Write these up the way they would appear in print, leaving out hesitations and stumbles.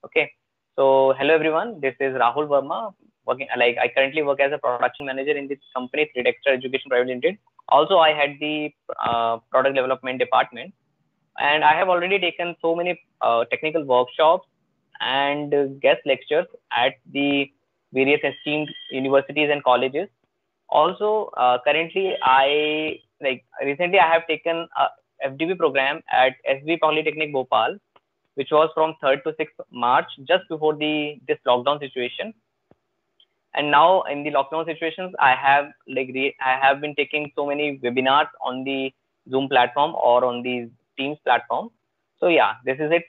Okay. So hello everyone. This is Rahul Verma. I currently work as a production manager in this company, 3Dexter Education Private Limited. Also, I had the product development department, and I have already taken so many technical workshops and guest lectures at the various esteemed universities and colleges. Also, currently, recently I have taken a FDB program at SB Polytechnic Bhopal, which was from 3rd to 6th March, just before the this lockdown situation. And now in the lockdown situations, I have been taking so many webinars on the Zoom platform or on the Teams platform. So yeah, this is it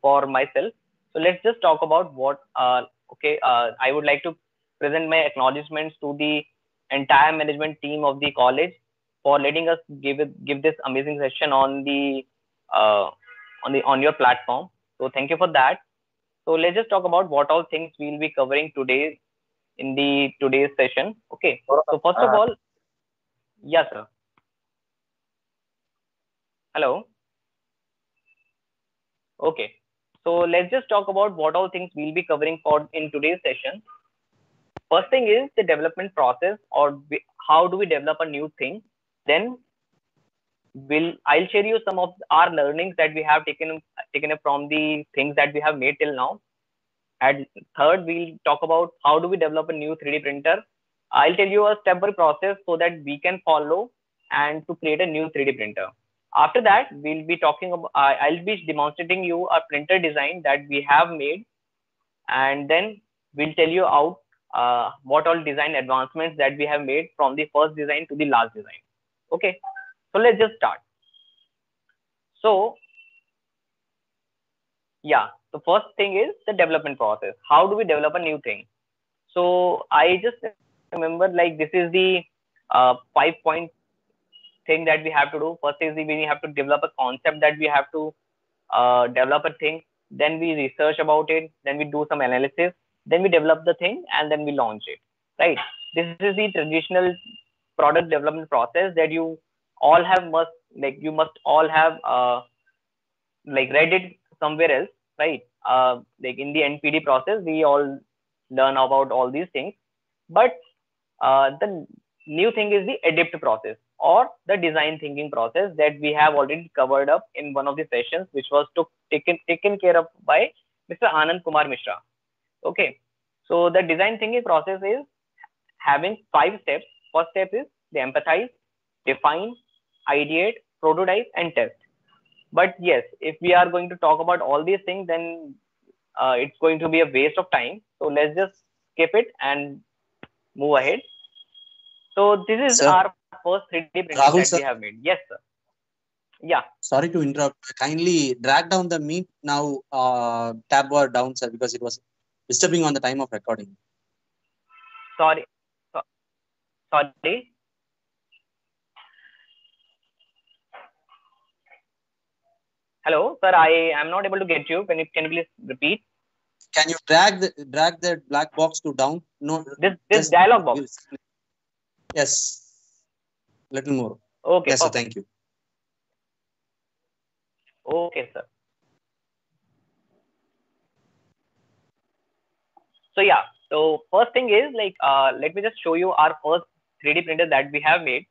for myself. So let's just talk about I would like to present my acknowledgements to the entire management team of the college for letting us give this amazing session uh, on your platform. So thank you for that. So let's just talk about what all things we'll be covering today in the today's session. Okay. So first of all, yes, sir. Hello. Okay. So let's just talk about what all things we'll be covering for in today's session. First thing is the development process, or how do we develop a new thing. Then I'll share you some of our learnings that we have taken up from the things that we have made till now. And third, we'll talk about how do we develop a new 3D printer. I'll tell you a step-by-step process so that we can follow and to create a new 3D printer. After that, we'll be talking about, I'll be demonstrating you a printer design that we have made, and then we'll tell you out what all design advancements that we have made from the first design to the last design. Okay, so let's just start. So yeah, the first thing is the development process. How do we develop a new thing? So I just remember, like, this is the 5 point thing that we have to do. First is we have to develop a concept, that we have to develop a thing. Then we research about it. Then we do some analysis. Then we develop the thing, and then we launch it. Right. This is the traditional product development process that you all have you must all have read it somewhere else, right? Like in the NPD process, we all learn about all these things. But the new thing is the adapt process, or the design thinking process, that we have already covered up in one of the sessions, which was taken care of by Mr. Anand Kumar Mishra. Okay, so the design thinking process is having 5 steps. First step is the empathize, define, ideate, prototype, and test. But yes, if we are going to talk about all these things, then it's going to be a waste of time. So let's just skip it and move ahead. So this is Sir, our first 3D printer Rahul that sir, we have made. Yes, sir. Yeah. sorry to interrupt. Kindly drag down the Meet Now tab bar down, sir, because it was disturbing on the time of recording. Sorry. So, sorry. Hello, sir. I am not able to get you. Can you please repeat? Can you drag the black box to down? No, This dialog box. Yes, little more. Okay. Yes, sir. Perfect. Thank you. Okay, sir. So yeah. So first thing is, let me just show you our first 3D printer that we have made.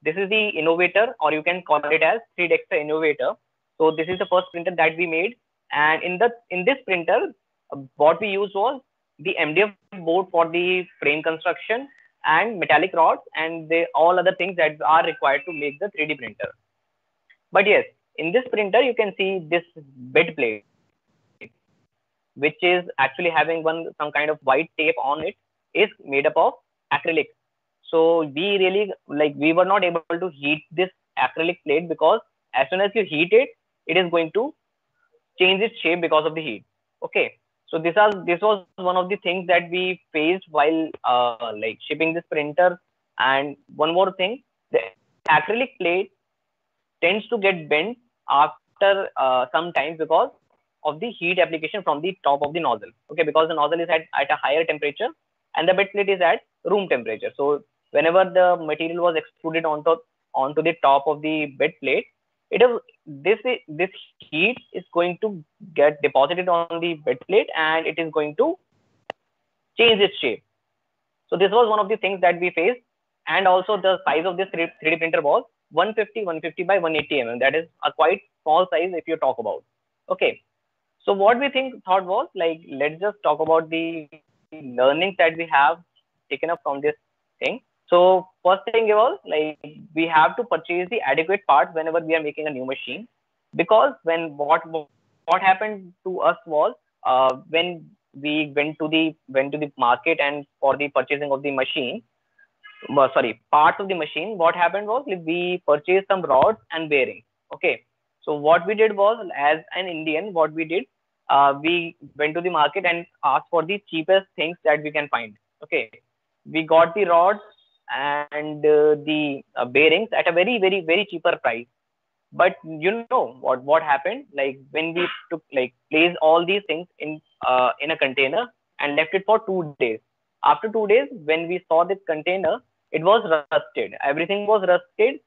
This is the Innovator, or you can call it as 3Dexter Innovator. So this is the first printer that we made, and in this printer, what we used was the MDF board for the frame construction, and metallic rods, and all other things that are required to make the 3D printer. But yes, in this printer you can see this bed plate, which is actually having some kind of white tape on it, is made up of acrylic. So we were not able to heat this acrylic plate, because as soon as you heat it, it is going to change its shape because of the heat. Okay, so this was one of the things that we faced while shipping this printer. And one more thing, the acrylic plate tends to get bent after some time, because of the heat application from the top of the nozzle. Okay, because the nozzle is at a higher temperature, and the bed plate is at room temperature. So whenever the material was extruded onto the top of the bed plate, it is this heat is going to get deposited on the bed plate and it is going to change its shape. So this was one of the things that we faced. And also the size of this 3D printer was 150 by 180 mm. That is a quite small size if you talk about. Okay. So what we thought was like, let's just talk about the learnings that we have taken up from this thing. So first thing was like, we have to purchase the adequate parts whenever we are making a new machine, because when what happened to us was, when we went to the market and for the purchasing of the machine, sorry, parts of the machine, what happened was like, we purchased some rods and bearings. Okay. So what we did was, as an Indian, what we did, we went to the market and asked for the cheapest things that we can find. Okay. We got the rods and the bearings at a very, very, very cheaper price. But you know what happened? Like when we took like placed all these things in a container and left it for 2 days. After 2 days, when we saw this container, it was rusted. Everything was rusted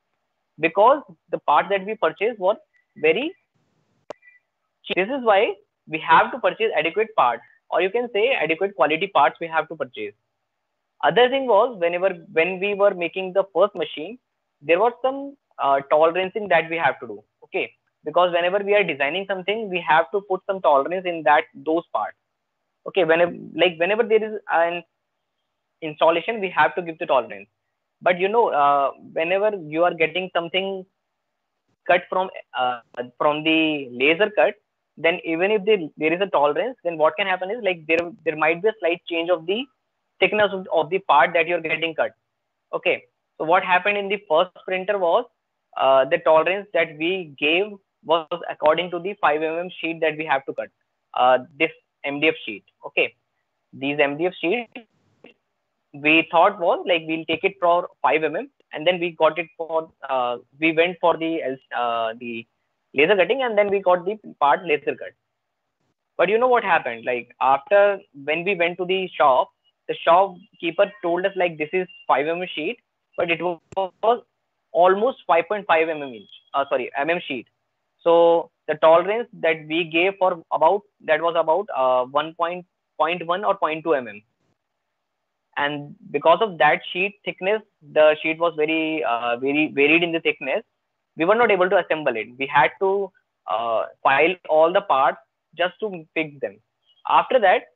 because the parts that we purchased were very cheap. This is why we have to purchase adequate parts, or you can say adequate quality parts we have to purchase. Other thing was, when we were making the first machine, there was some tolerancing that we have to do. Okay. Because whenever we are designing something, we have to put some tolerance in those parts. Okay. Whenever there is an installation, we have to give the tolerance. But whenever you are getting something cut from the laser cut, then even if there is a tolerance, then what can happen is like, there might be a slight change of the thickness of the part that you're getting cut. Okay. So what happened in the first printer was, the tolerance that we gave was according to the 5 mm sheet that we have to cut. This MDF sheet. Okay. These MDF sheet, we thought was like, we'll take it for 5 mm, and then we got it for, we went for the laser cutting, and then we got the part laser cut. But you know what happened? Like after, when we went to the shopkeeper told us like, this is 5 mm sheet, but it was almost 5.5 mm inch. Sorry, sheet. So the tolerance that we gave for that was about 1.1 or zero point 0.2 mm. And because of that sheet thickness, the sheet was very varied in the thickness. We were not able to assemble it. We had to file all the parts just to fix them. After that,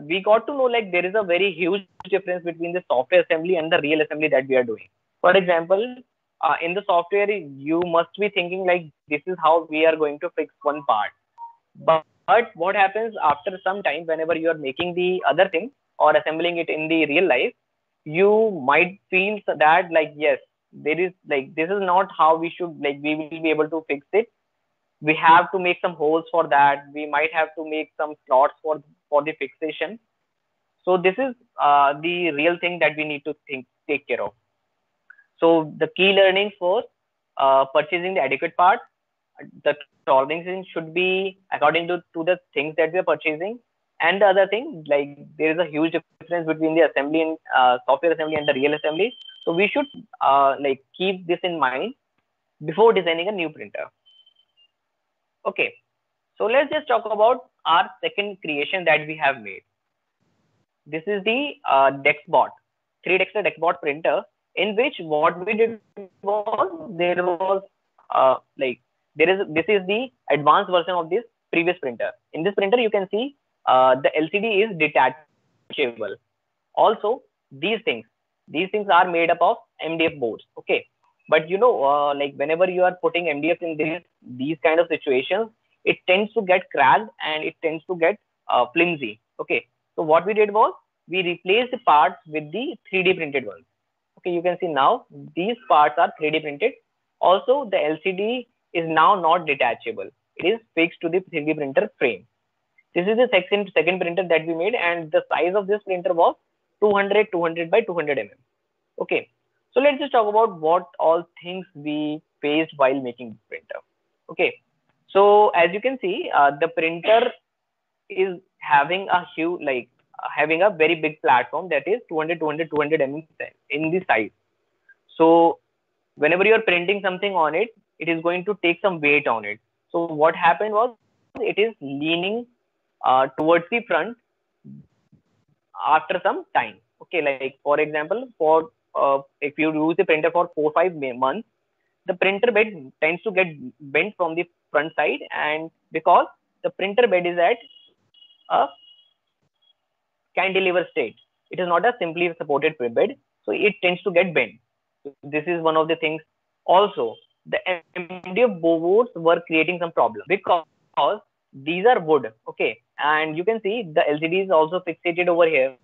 we got to know like, there is a very huge difference between the software assembly and the real assembly that we are doing. For example, in the software, you must be thinking like, this is how we are going to fix one part. But what happens after some time, whenever you are making the other thing or assembling it in the real life, you might feel that like, yes, there is like, this is not how we should, like, we will be able to fix it. We have to make some holes for that. We might have to make some slots for the fixation. So this is the real thing that we need to take care of. So the key learnings for purchasing the adequate parts, the tolerances should be according to the things that we are purchasing. And the other thing, like, there is a huge difference between the assembly and software assembly and the real assembly. So we should like keep this in mind before designing a new printer. Okay, so let's just talk about our second creation that we have made. This is the DexBot, 3Dexter DexBot printer, in which what we did was, there was this is the advanced version of this previous printer. In this printer, you can see the LCD is detachable. Also, these things are made up of MDF boards. Okay, but like whenever you are putting MDF in these kind of situations, it tends to get cracked and it tends to get flimsy. Okay, so what we did was, we replaced the parts with the 3D printed ones. Okay, you can see now these parts are 3D printed. Also, the LCD is now not detachable. It is fixed to the 3D printer frame. This is the second printer that we made, and the size of this printer was 200 by 200 mm. Okay, so let's just talk about what all things we faced while making the printer. Okay, so as you can see, the printer is having a huge, having a very big platform that is 200 mm in the size. So whenever you are printing something on it, it is going to take some weight on it. So what happened was it is leaning towards the front after some time. Okay, like for example, for if you use the printer for 4 5 months, the printer bed tends to get bent from the front side, and because the printer bed is at a cantilever state, it is not a simply supported bed, so it tends to get bent. So this is one of the things. Also, the MDF boards were creating some problem because these are wood, okay, and you can see the LCD is also fixated over here.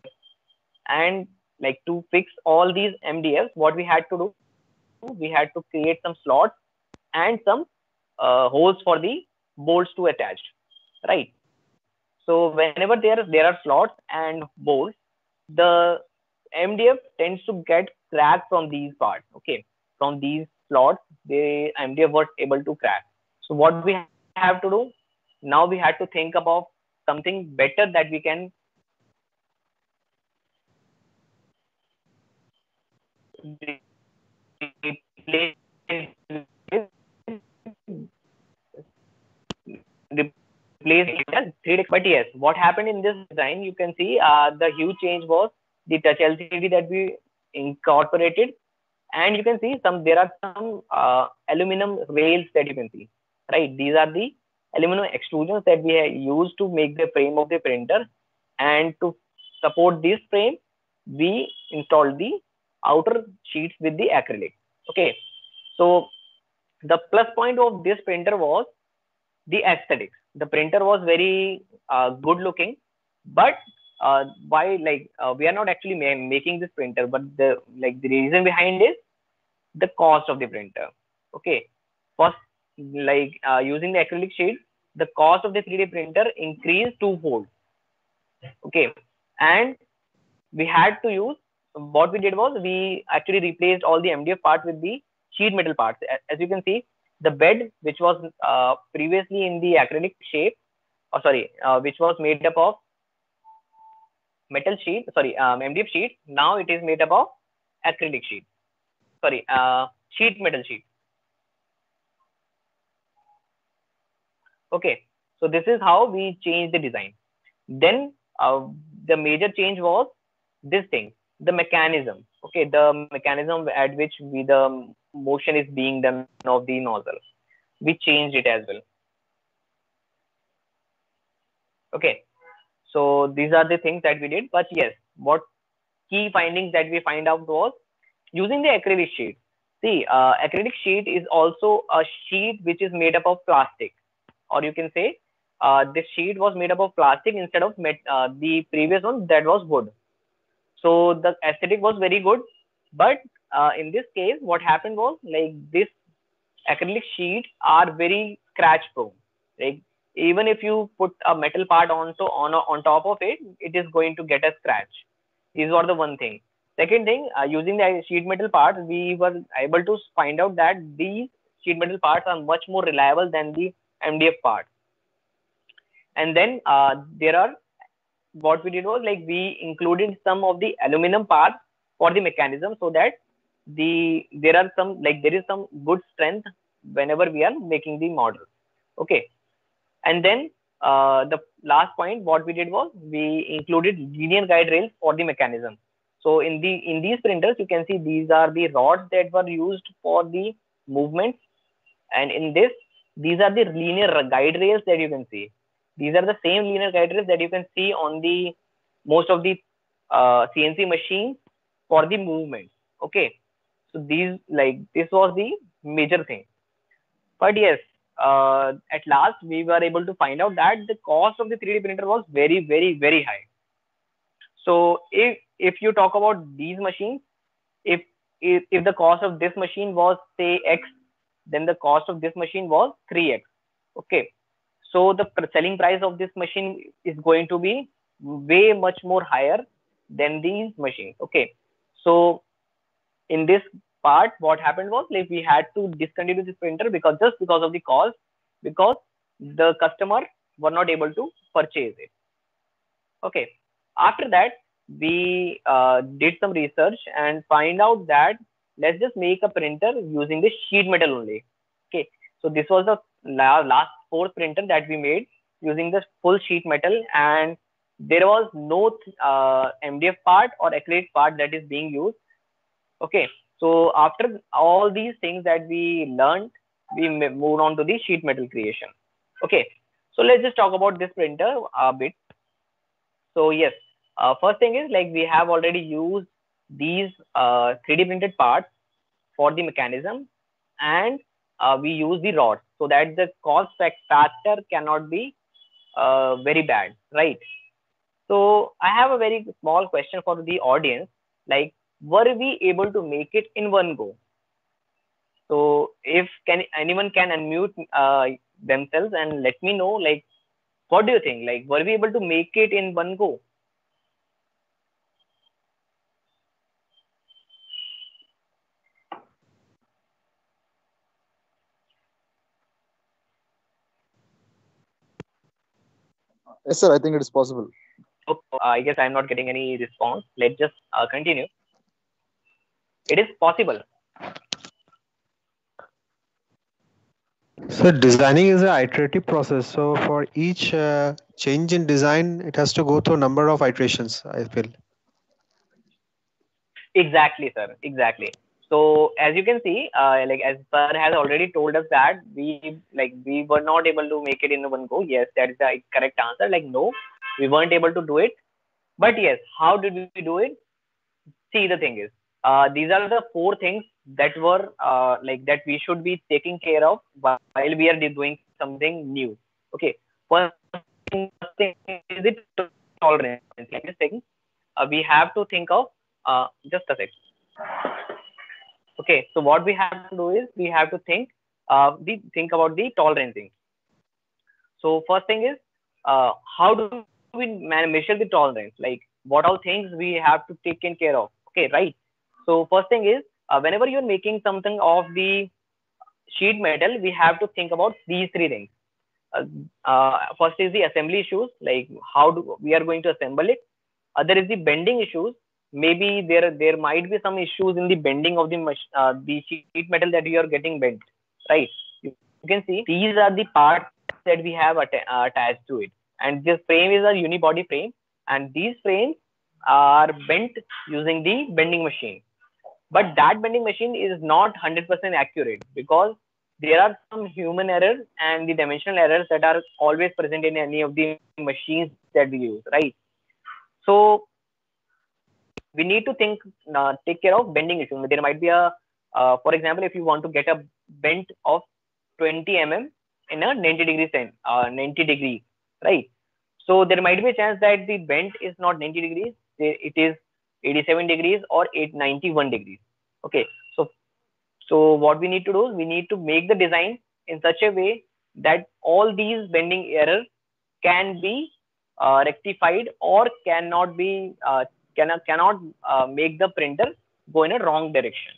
And like to fix all these MDFs, what we had to do, we had to create some slots and some holes for the bolts to attach, right? So whenever there are slots and bolts, the MDF tends to get cracked from these parts. Okay, from these slots, the MDF was able to crack. So what we have to do now, we had to think about something better that we can replace replace it as 3D. But yes, what happened in this design, you can see the huge change was the touch LCD that we incorporated, and you can see there are some aluminum rails that you can see, right? These are the aluminum extrusions that we have used to make the frame of the printer, and to support this frame, we installed the outer sheets with the acrylic. Okay, so the plus point of this printer was the aesthetics. The printer was very good looking, but why, like we are not actually making this printer, but the reason behind is the cost of the printer. Okay, first, like using the acrylic sheet, the cost of the 3D printer increased twofold. Okay, and we had to use, what we did was we actually replaced all the MDF parts with the sheet metal parts. As you can see, the bed, which was previously in the acrylic shape, or sorry, which was made up of metal sheet, sorry, MDF sheet, now it is made up of acrylic sheet, sorry, sheet metal sheet. Okay, so this is how we changed the design. Then the major change was this thing, the mechanism. Okay, the mechanism at which the motion is being done of the nozzle, we changed it as well. Okay, so these are the things that we did. But yes, what key findings that we find out was using the acrylic sheet. See, acrylic sheet is also a sheet which is made up of plastic, or you can say this sheet was made up of plastic instead of the previous one that was wood. So the aesthetic was very good, but in this case, what happened was, like, this acrylic sheets are very scratch prone. Like, even if you put a metal part on top of it, it is going to get a scratch. These were the one thing. Second thing, using the sheet metal parts, we were able to find out that these sheet metal parts are much more reliable than the MDF parts. And then there are, what we did was, like, we included some of the aluminum parts for the mechanism, so that there is some good strength whenever we are making the model. Okay, and then the last point what we did was we included linear guide rails for the mechanism. So in these printers, you can see these are the rods that were used for the movements, and in this, these are the linear guide rails that you can see. These are the same linear guide rails that you can see on the most of the CNC machines for the movement. Okay, so this was the major thing. But yes, at last we were able to find out that the cost of the 3D printer was very, very, very high. So if you talk about these machines, if the cost of this machine was, say, X, then the cost of this machine was 3X. Okay, so the selling price of this machine is going to be way much more higher than these machines. Okay, so in this part, what happened was, like, we had to discontinue this printer because of the cost, because the customer were not able to purchase it. Okay, after that, we did some research and find out that let's just make a printer using the sheet metal only. Okay, So this was the last fourth printer that we made using the full sheet metal, and there was no MDF part or acrylic part that is being used. Okay, so after all these things that we learned, we moved on to the sheet metal creation. Okay, so let's just talk about this printer a bit. So yes, first thing is like we have already used these 3D printed parts for the mechanism, and we use the rods so that the cost factor cannot be very bad, right? So I have a very small question for the audience, like were we able to make it in one go? So if anyone can unmute themselves and let me know, like what do you think? Like were we able to make it in one go? Yes, sir. I think it is possible. So I guess I'm not getting any response. Let's just continue. It is possible. So designing is an iterative process. So for each change in design, it has to go through a number of iterations, I feel. Exactly, sir. Exactly. So as you can see, like as sir has already told us that we were not able to make it in one go. Yes, that is the correct answer. Like no, we weren't able to do it. But yes, how did we do it? See, the thing is, these are the four things that were like that we should be taking care of while we are doing something new. Okay. First thing is it tolerance. Like this thing, we have to think of just a sec. Okay, so what we have to do is we have to think about the tolerancing. So first thing is how do we measure the tolerance? Like what all things we have to take in care of. Okay, right. So first thing is whenever you're making something of the sheet metal, we have to think about these three things. First is the assembly issues, like how do we are going to assemble it. Other is the bending issues. Maybe there might be some issues in the bending of the sheet metal that you are getting bent, right? You can see these are the parts that we have attached to it, and this frame is a unibody frame, and these frames are bent using the bending machine. But that bending machine is not 100% accurate because there are some human errors and the dimensional errors that are always present in any of the machines that we use, right? So we need to take care of bending issues. There might be for example, if you want to get a bend of 20 mm in a 90 degrees, right? So there might be a chance that the bend is not 90 degrees, it is 87 degrees or 891 degrees. Okay, so what we need to do is we need to make the design in such a way that all these bending errors can be rectified or cannot be cannot make the printer go in a wrong direction.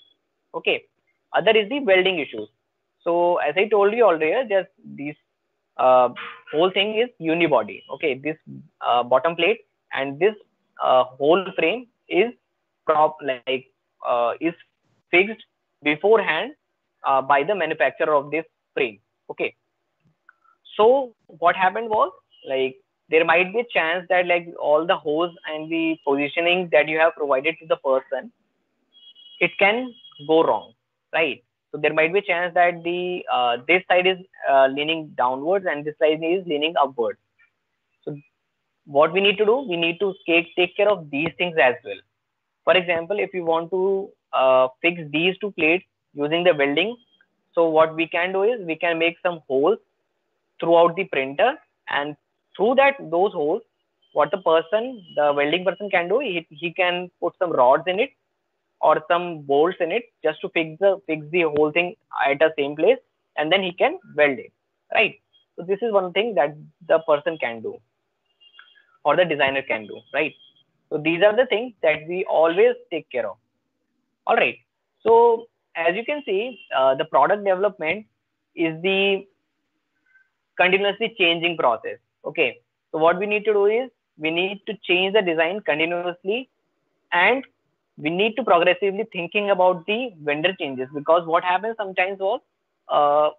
Okay. Other is the welding issues. So as I told you earlier, just this uh, whole thing is unibody. Okay, this bottom plate and this whole frame is like is fixed beforehand by the manufacturer of this frame. Okay, so what happened was like there might be a chance that like all the holes and the positioning that you have provided to the person, it can go wrong, right? So there might be a chance that the this side is leaning downwards and this side is leaning upwards. So what we need to do, we need to take care of these things as well. For example, if you want to fix these two plates using the welding, so what we can do is we can make some holes throughout the printer, and through those holes, what the welding person can do, he can put some rods in it or some bolts in it just to fix the whole thing at the same place, and then he can weld it, right? So this is one thing that the person can do or the designer can do, right? So these are the things that we always take care of. All right, so as you can see, the product development is the continuously changing process. Okay, so what we need to do is we need to change the design continuously, and we need to progressively thinking about the vendor changes, because what happens sometimes was uh,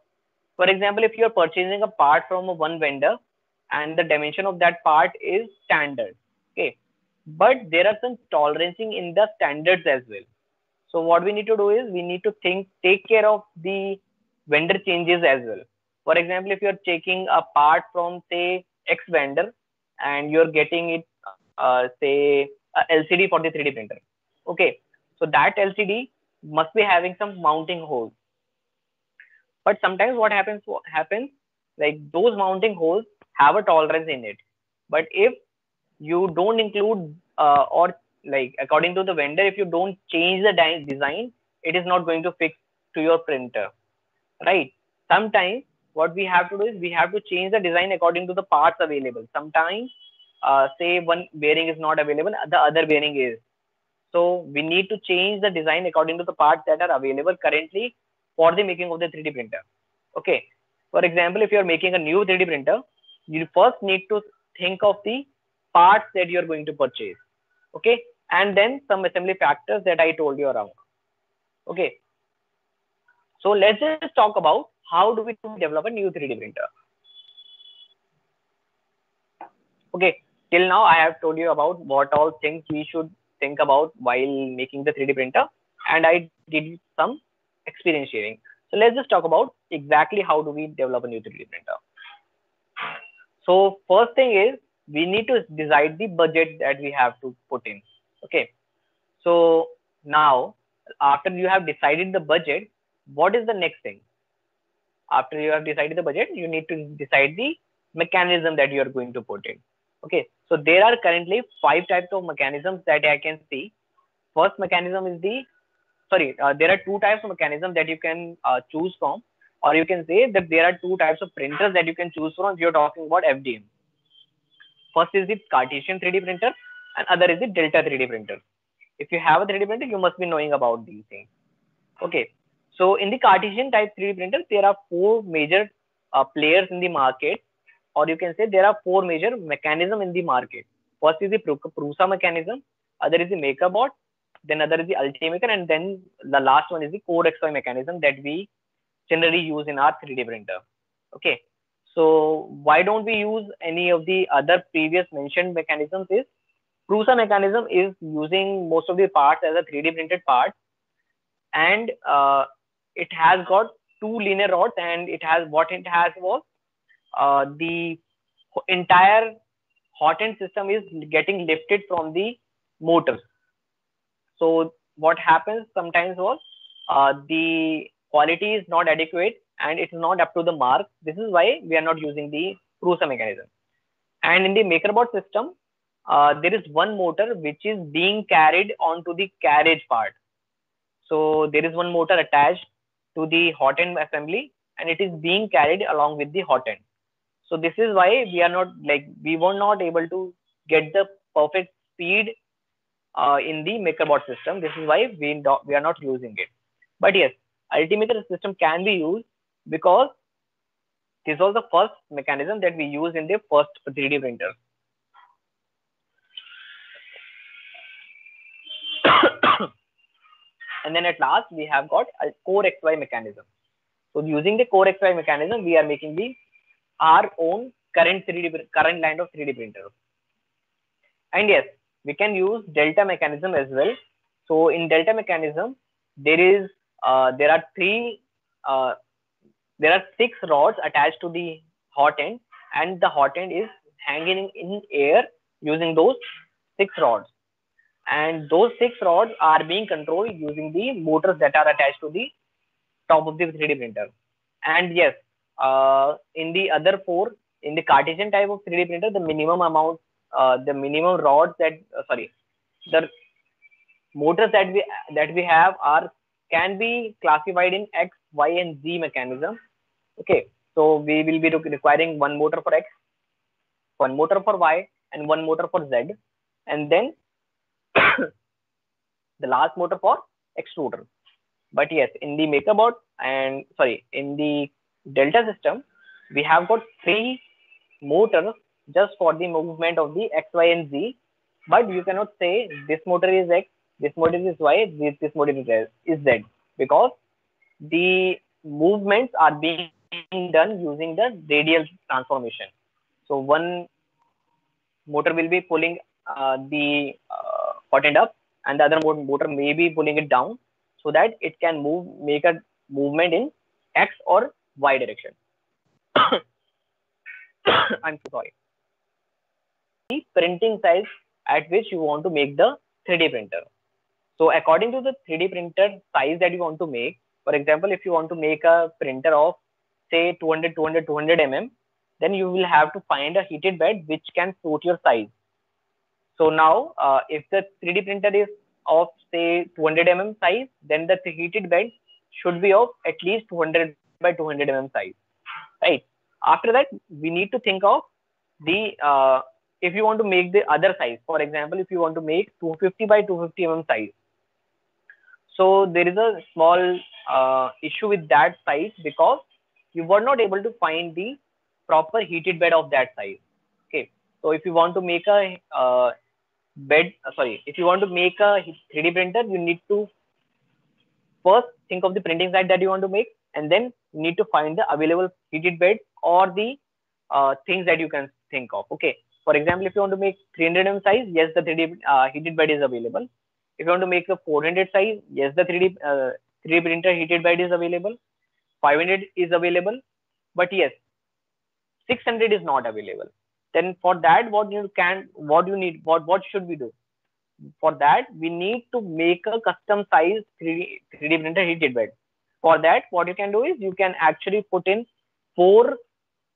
For example, if you're purchasing a part from one vendor and the dimension of that part is standard, okay, but there are some tolerancing in the standards as well. So what we need to do is we need to take care of the vendor changes as well. For example, if you're taking a part from say X vendor and you're getting it say a LCD for the 3D printer, okay, so that LCD must be having some mounting holes. But sometimes what happens like those mounting holes have a tolerance in it. But if you don't include or like according to the vendor, if you don't change the design, it is not going to fix to your printer, right? Sometimes what we have to do is we have to change the design according to the parts available. Sometimes say one bearing is not available, the other bearing is. So we need to change the design according to the parts that are available currently for the making of the 3D printer. Okay. For example, if you are making a new 3D printer, you first need to think of the parts that you are going to purchase. Okay. And then some assembly factors that I told you around. Okay. So let's just talk about how do we develop a new 3D printer. Okay. Till now, I have told you about what all things we should think about while making the 3D printer, and I did some experience sharing. So let's just talk about exactly how do we develop a new 3D printer. So first thing is we need to decide the budget that we have to put in. Okay. So now after you have decided the budget, what is the next thing? After you have decided the budget, you need to decide the mechanism that you are going to put in. Okay. So there are currently 5 types of mechanisms that I can see. First mechanism is there are 2 types of mechanism that you can choose from, or you can say that there are 2 types of printers that you can choose from if you're talking about FDM. First is the Cartesian 3D printer and other is the Delta 3D printer. If you have a 3D printer, you must be knowing about these things. Okay. So in the Cartesian type 3D printer, there are 4 major players in the market, or you can say there are 4 major mechanisms in the market. First is the Prusa mechanism, other is the MakerBot, then other is the Ultimaker, and then the last one is the Core XY mechanism that we generally use in our 3D printer. Okay. So why don't we use any of the other previous mentioned mechanisms? Is Prusa mechanism is using most of the parts as a 3D printed part, and it has got 2 linear rods, and it has was the entire hot end system is getting lifted from the motors. So what happens sometimes was the quality is not adequate and it's not up to the mark. This is why we are not using the Prusa mechanism. And in the MakerBot system, there is one motor which is being carried onto the carriage part. So there is one motor attached to the hot end assembly and it is being carried along with the hot end. So this is why we were not able to get the perfect speed in the MakerBot system. This is why we are not using it. But yes, Ultimaker system can be used because this was the first mechanism that we used in the first 3D printer. And then at last we have got a Core XY mechanism. So using the Core XY mechanism, we are making our own current line of 3D printers. And yes, we can use Delta mechanism as well. So in Delta mechanism, there are 6 rods attached to the hot end, and the hot end is hanging in air using those 6 rods. And those 6 rods are being controlled using the motors that are attached to the top of the 3D printer. And yes, in the other 4, in the Cartesian type of 3D printer, the minimum rods the motors that we have can be classified in X, Y, and Z mechanism. Okay, so we will be requiring one motor for X, one motor for Y, and one motor for Z, and then the last motor for extruder. But yes, in the MakerBot in the Delta system, we have got 3 motors just for the movement of the X, Y, and Z. But you cannot say this motor is X, this motor is Y, this motor is Z, because the movements are being being done using the radial transformation. So one motor will be pulling the hot end up, and the other motor may be pulling it down, so that it can make a movement in X or Y direction. I'm so sorry. The printing size at which you want to make the 3D printer. So according to the 3D printer size that you want to make, for example, if you want to make a printer of say 200 mm, then you will have to find a heated bed which can suit your size. So now, if the 3D printer is of say 200 mm size, then the heated bed should be of at least 200 by 200 mm size, right? After that, we need to think of the if you want to make the other size. For example, if you want to make 250 by 250 mm size, so there is a small issue with that size because you were not able to find the proper heated bed of that size. Okay, so if you want to make a if you want to make a 3D printer, you need to first think of the printing side that you want to make, and then you need to find the available heated bed or the things that you can think of. Okay, for example, if you want to make 300 mm size, yes, the 3D heated bed is available. If you want to make a 400 size, yes, the 3D printer heated bed is available. 500 is available, but yes, 600 is not available. Then for that, what should we do? For that, we need to make a custom size 3D printer heated bed. For that, what you can do is you can actually put in 4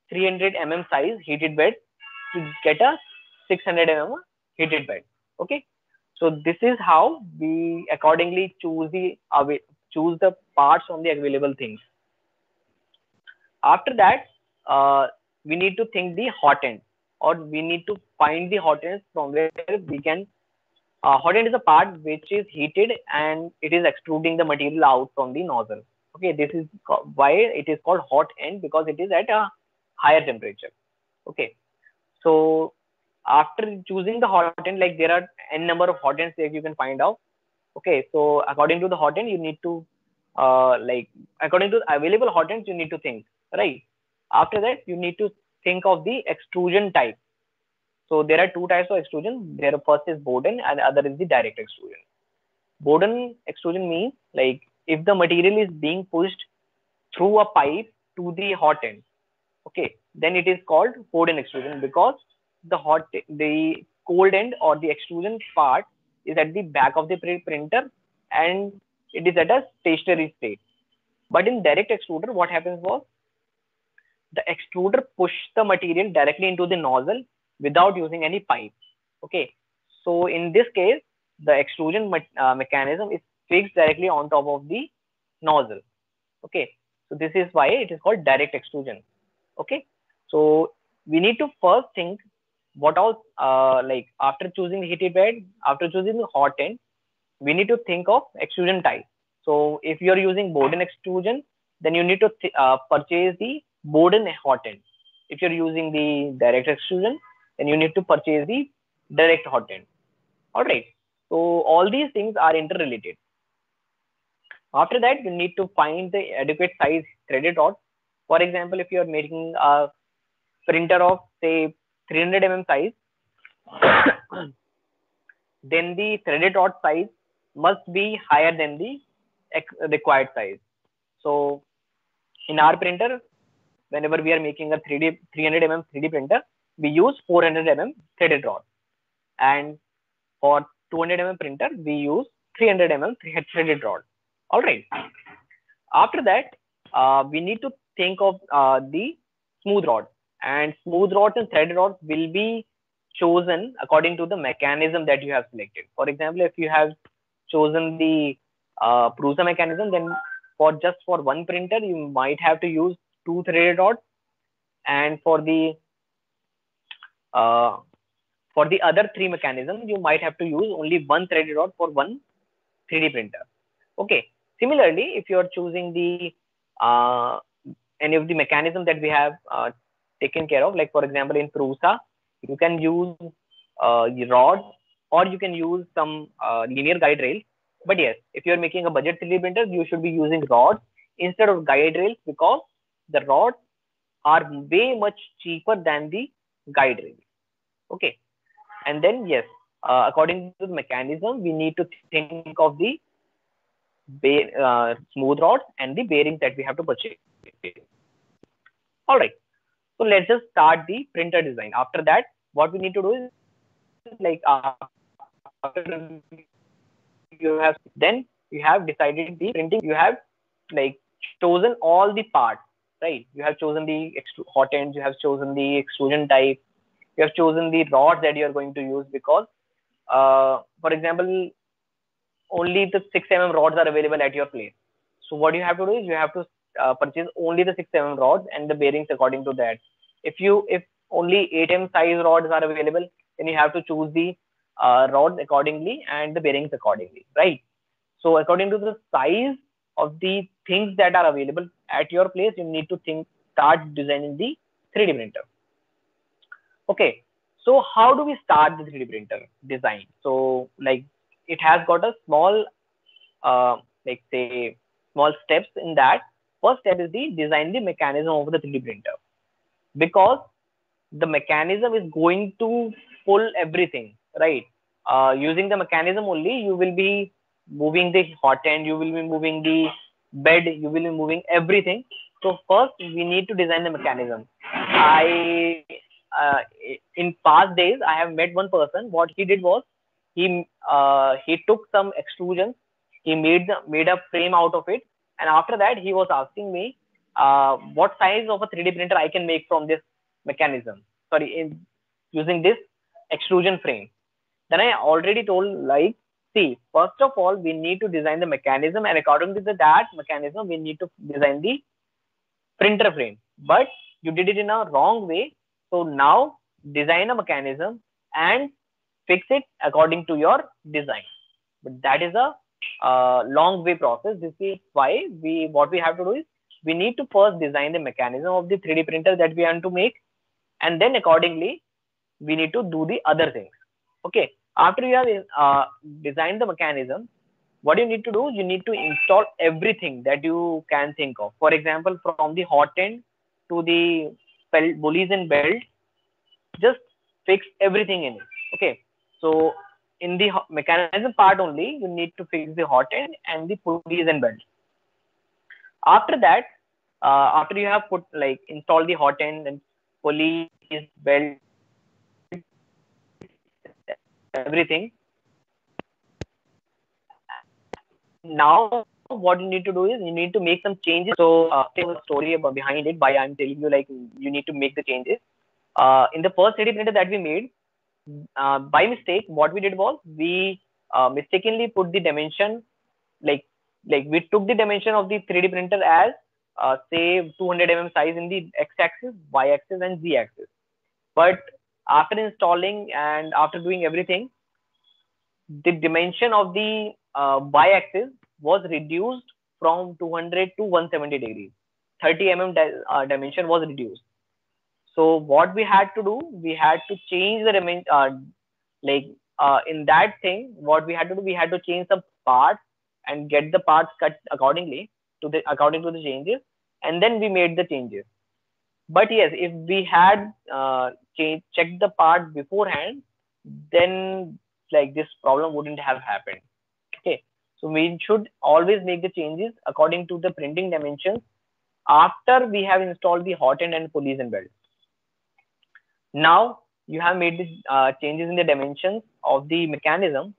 300 mm size heated bed to get a 600 mm heated bed. Okay, so this is how we accordingly choose the parts from the available things. After that, we need to think the hot end, or we need to find the hot end from where we can. Hot end is a part which is heated and it is extruding the material out from the nozzle. Okay, this is why it is called hot end, because it is at a higher temperature. Okay, so after choosing the hot end, like there are n number of hot ends that you can find out. Okay, so according to the hot end, you need to according to the available hot ends, you need to think, right? After that, you need to think of the extrusion type. So there are two types of extrusion. There first is Bowden and other is the direct extrusion. Bowden extrusion means like if the material is being pushed through a pipe to the hot end, okay, then it is called Bowden extrusion, because the cold end or the extrusion part is at the back of the printer and it is at a stationary state. But in direct extruder, what happens was the extruder pushes the material directly into the nozzle without using any pipe. Okay, so in this case, the extrusion mechanism is fixed directly on top of the nozzle. Okay, so this is why it is called direct extrusion. Okay, so we need to first think what all like after choosing the heated bed, after choosing the hot end, we need to think of extrusion type. So if you are using Bowden extrusion, then you need to purchase the Bowden hot end. If you're using the direct extrusion, then you need to purchase the direct hot end. All right, so all these things are interrelated. After that, you need to find the adequate size threaded rod. For example, if you are making a printer of say 300 mm size, then the threaded rod size must be higher than the required size. So in our printer, whenever we are making a 300 mm 3D printer, we use 400 mm threaded rod, and for 200 mm printer, we use 300 mm threaded rod. All right. After that, we need to think of the smooth rod, and smooth rods and threaded rods will be chosen according to the mechanism that you have selected. For example, if you have chosen the Prusa mechanism, then for one printer, you might have to use 2 threaded rods, and for the other 3 mechanisms, you might have to use only 1 threaded rod for one 3D printer. Okay. Similarly, if you are choosing the any of the mechanism that we have taken care of, like for example in Prusa, you can use rods or you can use some linear guide rails. But yes, if you are making a budget 3D printer, you should be using rods instead of guide rails, because the rods are way much cheaper than the guide rails. Okay, and then yes, according to the mechanism, we need to think of the smooth rods and the bearings that we have to purchase. All right, so let's just start the printer design. After that, what we need to do is like after you have then you have decided the printing, you have like chosen all the parts, right? You have chosen the hot ends, you have chosen the extrusion type, you have chosen the rods that you are going to use, because for example, only the 6 mm rods are available at your place. So what you have to do is you have to purchase only the 6 mm rods and the bearings according to that. If only 8 mm size rods are available, then you have to choose the rods accordingly and the bearings accordingly, right? So according to the size of the things that are available at your place, you need to start designing the 3D printer. Okay, so how do we start the 3D printer design? So like it has got a small like say small steps in that. First step is the design the mechanism of the 3D printer, because the mechanism is going to pull everything, right? Using the mechanism only, you will be moving the hot end, you will be moving the bed, you will be moving everything. So first we need to design the mechanism. Uh, in past days, I have met one person. What he did was he took some extrusions, he made a frame out of it, and after that he was asking me what size of a 3D printer I can make from this mechanism. Sorry, using this extrusion frame. Then I already told, like, see, first of all, we need to design the mechanism, and according to that mechanism, we need to design the printer frame. But you did it in a wrong way. So now design a mechanism and fix it according to your design. But that is a long way process. This is why what we have to do is we need to first design the mechanism of the 3D printer that we want to make, and then accordingly we need to do the other things. Okay, after you have designed the mechanism, what you need to do, you need to install everything that you can think of. For example, from the hot end to the pulleys and belt, just fix everything in it. Okay, so in the mechanism part only, you need to fix the hot end and the pulleys and belts. After that, after you have put like install the hot end and pulleys, belt, everything, now what you need to do is you need to make some changes. So there's a story about behind it, why I'm telling you like you need to make the changes. In the first 3D printer that we made, by mistake, what we did was we mistakenly put the dimension, like we took the dimension of the 3D printer as say 200 mm size in the x-axis, y-axis, and z-axis. But after installing and after doing everything, the dimension of the y-axis was reduced from 200 to 170 degrees. 30 mm dimension was reduced. So what we had to do, we had to change the dimension. In that thing, what we had to do, we had to change some parts and get the parts cut accordingly according to the changes, and then we made the changes. But yes, if we had checked the part beforehand, then like this problem wouldn't have happened. Okay, so we should always make the changes according to the printing dimensions after we have installed the hot end and pulleys and belts. Now you have made the changes in the dimensions of the mechanism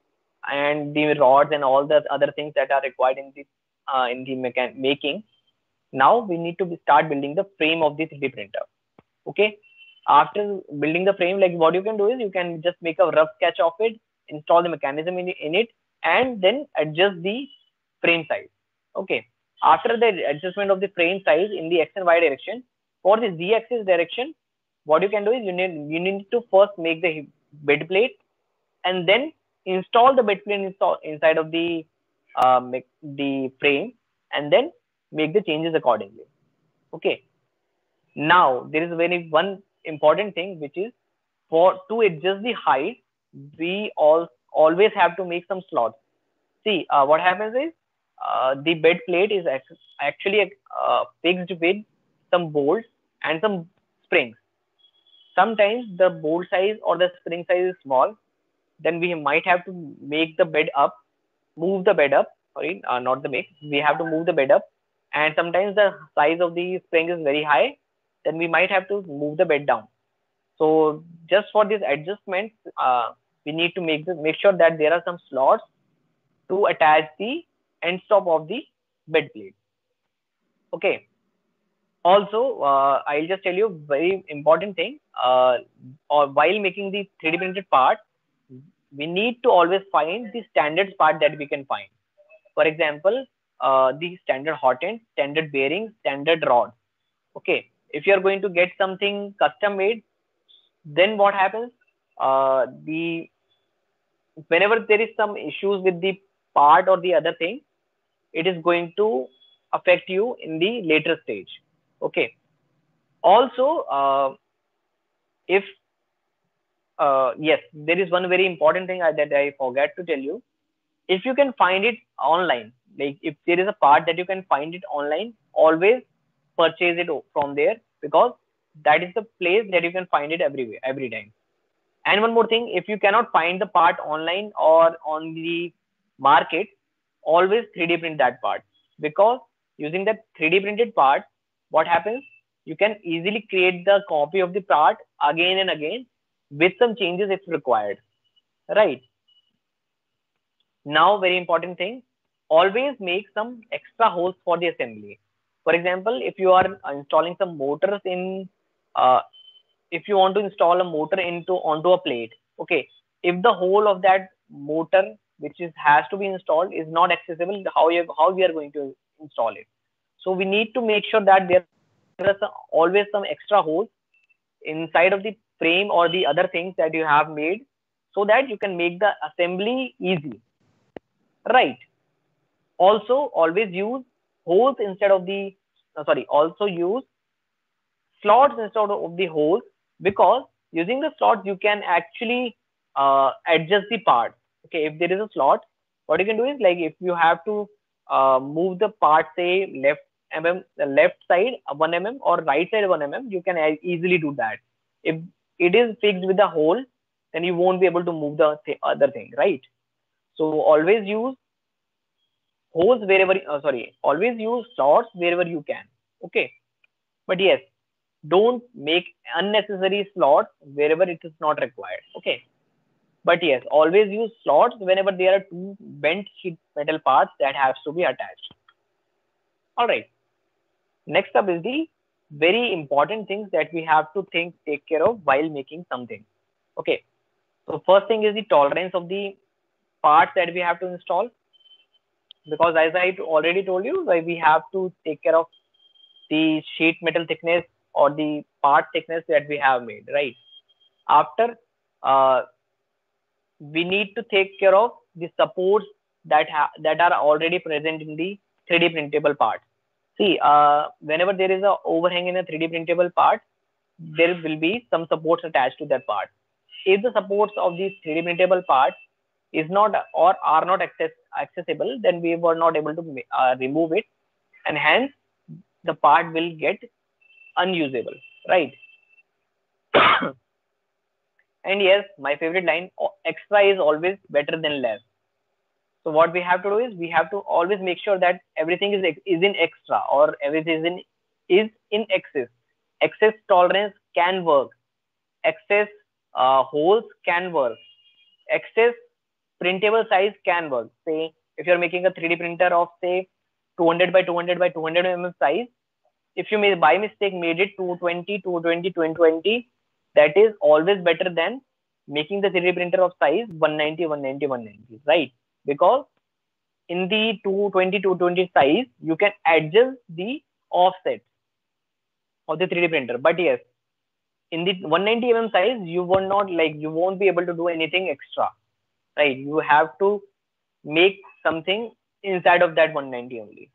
and the rods and all the other things that are required in the making. Now we need to start building the frame of the 3D printer. Okay, after building the frame, like what you can do is you can just make a rough sketch of it, install the mechanism in it, and then adjust the frame size. Okay, after the adjustment of the frame size in the x and y direction, for the z-axis direction, what you can do is you need to first make the bed plate and then install the bed plate inside of the frame, and then make the changes accordingly. Okay, now there is one important thing, which is to adjust the height, we always have to make some slots. See, what happens is the bed plate is actually fixed with some bolts and some springs. Sometimes the bolt size or the spring size is small, then we might have to make the bed up, move the bed up. Sorry, not the make. We have to move the bed up, and sometimes the size of the spring is very high, then we might have to move the bed down. So just for this adjustment, we need to make sure that there are some slots to attach the end stop of the bed plate. Okay. Also, I'll just tell you a very important thing. Or while making the 3D printed part, we need to always find the standard part that we can find. For example, the standard hot end, standard bearings, standard rod. Okay, if you are going to get something custom made, then what happens? The Whenever there is some issues with the part or the other thing, it is going to affect you in the later stage. Okay. Also, if yes, there is one very important thing that I forgot to tell you. If you can find it online, like if there is a part that you can find it online, always purchase it from there, because that is the place that you can find it everywhere, every time. And one more thing, if you cannot find the part online or on the market, always 3D print that part, because using that 3D printed part, what happens? You can easily create the copy of the part again and again with some changes if required, right? Now, very important thing, always make some extra holes for the assembly. For example, if you are installing some motors in, if you want to install a motor onto a plate, okay, if the hole of that motor which has to be installed is not accessible, how we are going to install it? So we need to make sure that there are always some extra holes inside of the frame or the other things that you have made, so that you can make the assembly easy, right? Also, always use holes instead of the also use slots instead of the holes, because using the slots you can actually adjust the part. Okay, if there is a slot, what you can do is, like, if you have to move the part, say left side 1 mm or right side 1 mm, you can easily do that. If it is fixed with a hole, then you won't be able to move the other thing, right? So always use holes wherever always use slots wherever you can. Okay, but yes, don't make unnecessary slots wherever it is not required. Okay, but yes, always use slots whenever there are two bent sheet metal parts that has to be attached. All right, next up is the very important things that we have to take care of while making something. Okay, so first thing is the tolerance of the parts that we have to install, because as I already told you, like, we have to take care of the sheet metal thickness or the part thickness that we have made, right? After, we need to take care of the supports that are already present in the 3D printable part. See, whenever there is a overhang in a 3D printable part, there will be some supports attached to that part. If the supports of the 3D printable part is not or are not accessible, then we were not able to remove it, and hence the part will get unusable, right? And yes, my favorite line, extra is always better than less. So what we have to do is, we have to always make sure that everything is in extra, or everything is in excess. Excess tolerance can work. Excess holes can work. Excess printable size can work. Say if you're making a 3D printer of, say, 200 by 200 by 200 mm size, if you may by mistake made it 220, 220, 220, that is always better than making the 3D printer of size 190, 190, 190, right? Because in the 220, 220 size, you can adjust the offset of the 3D printer. But yes, in the 190 mm size, you won't be able to do anything extra, right? You have to make something inside of that 190 only,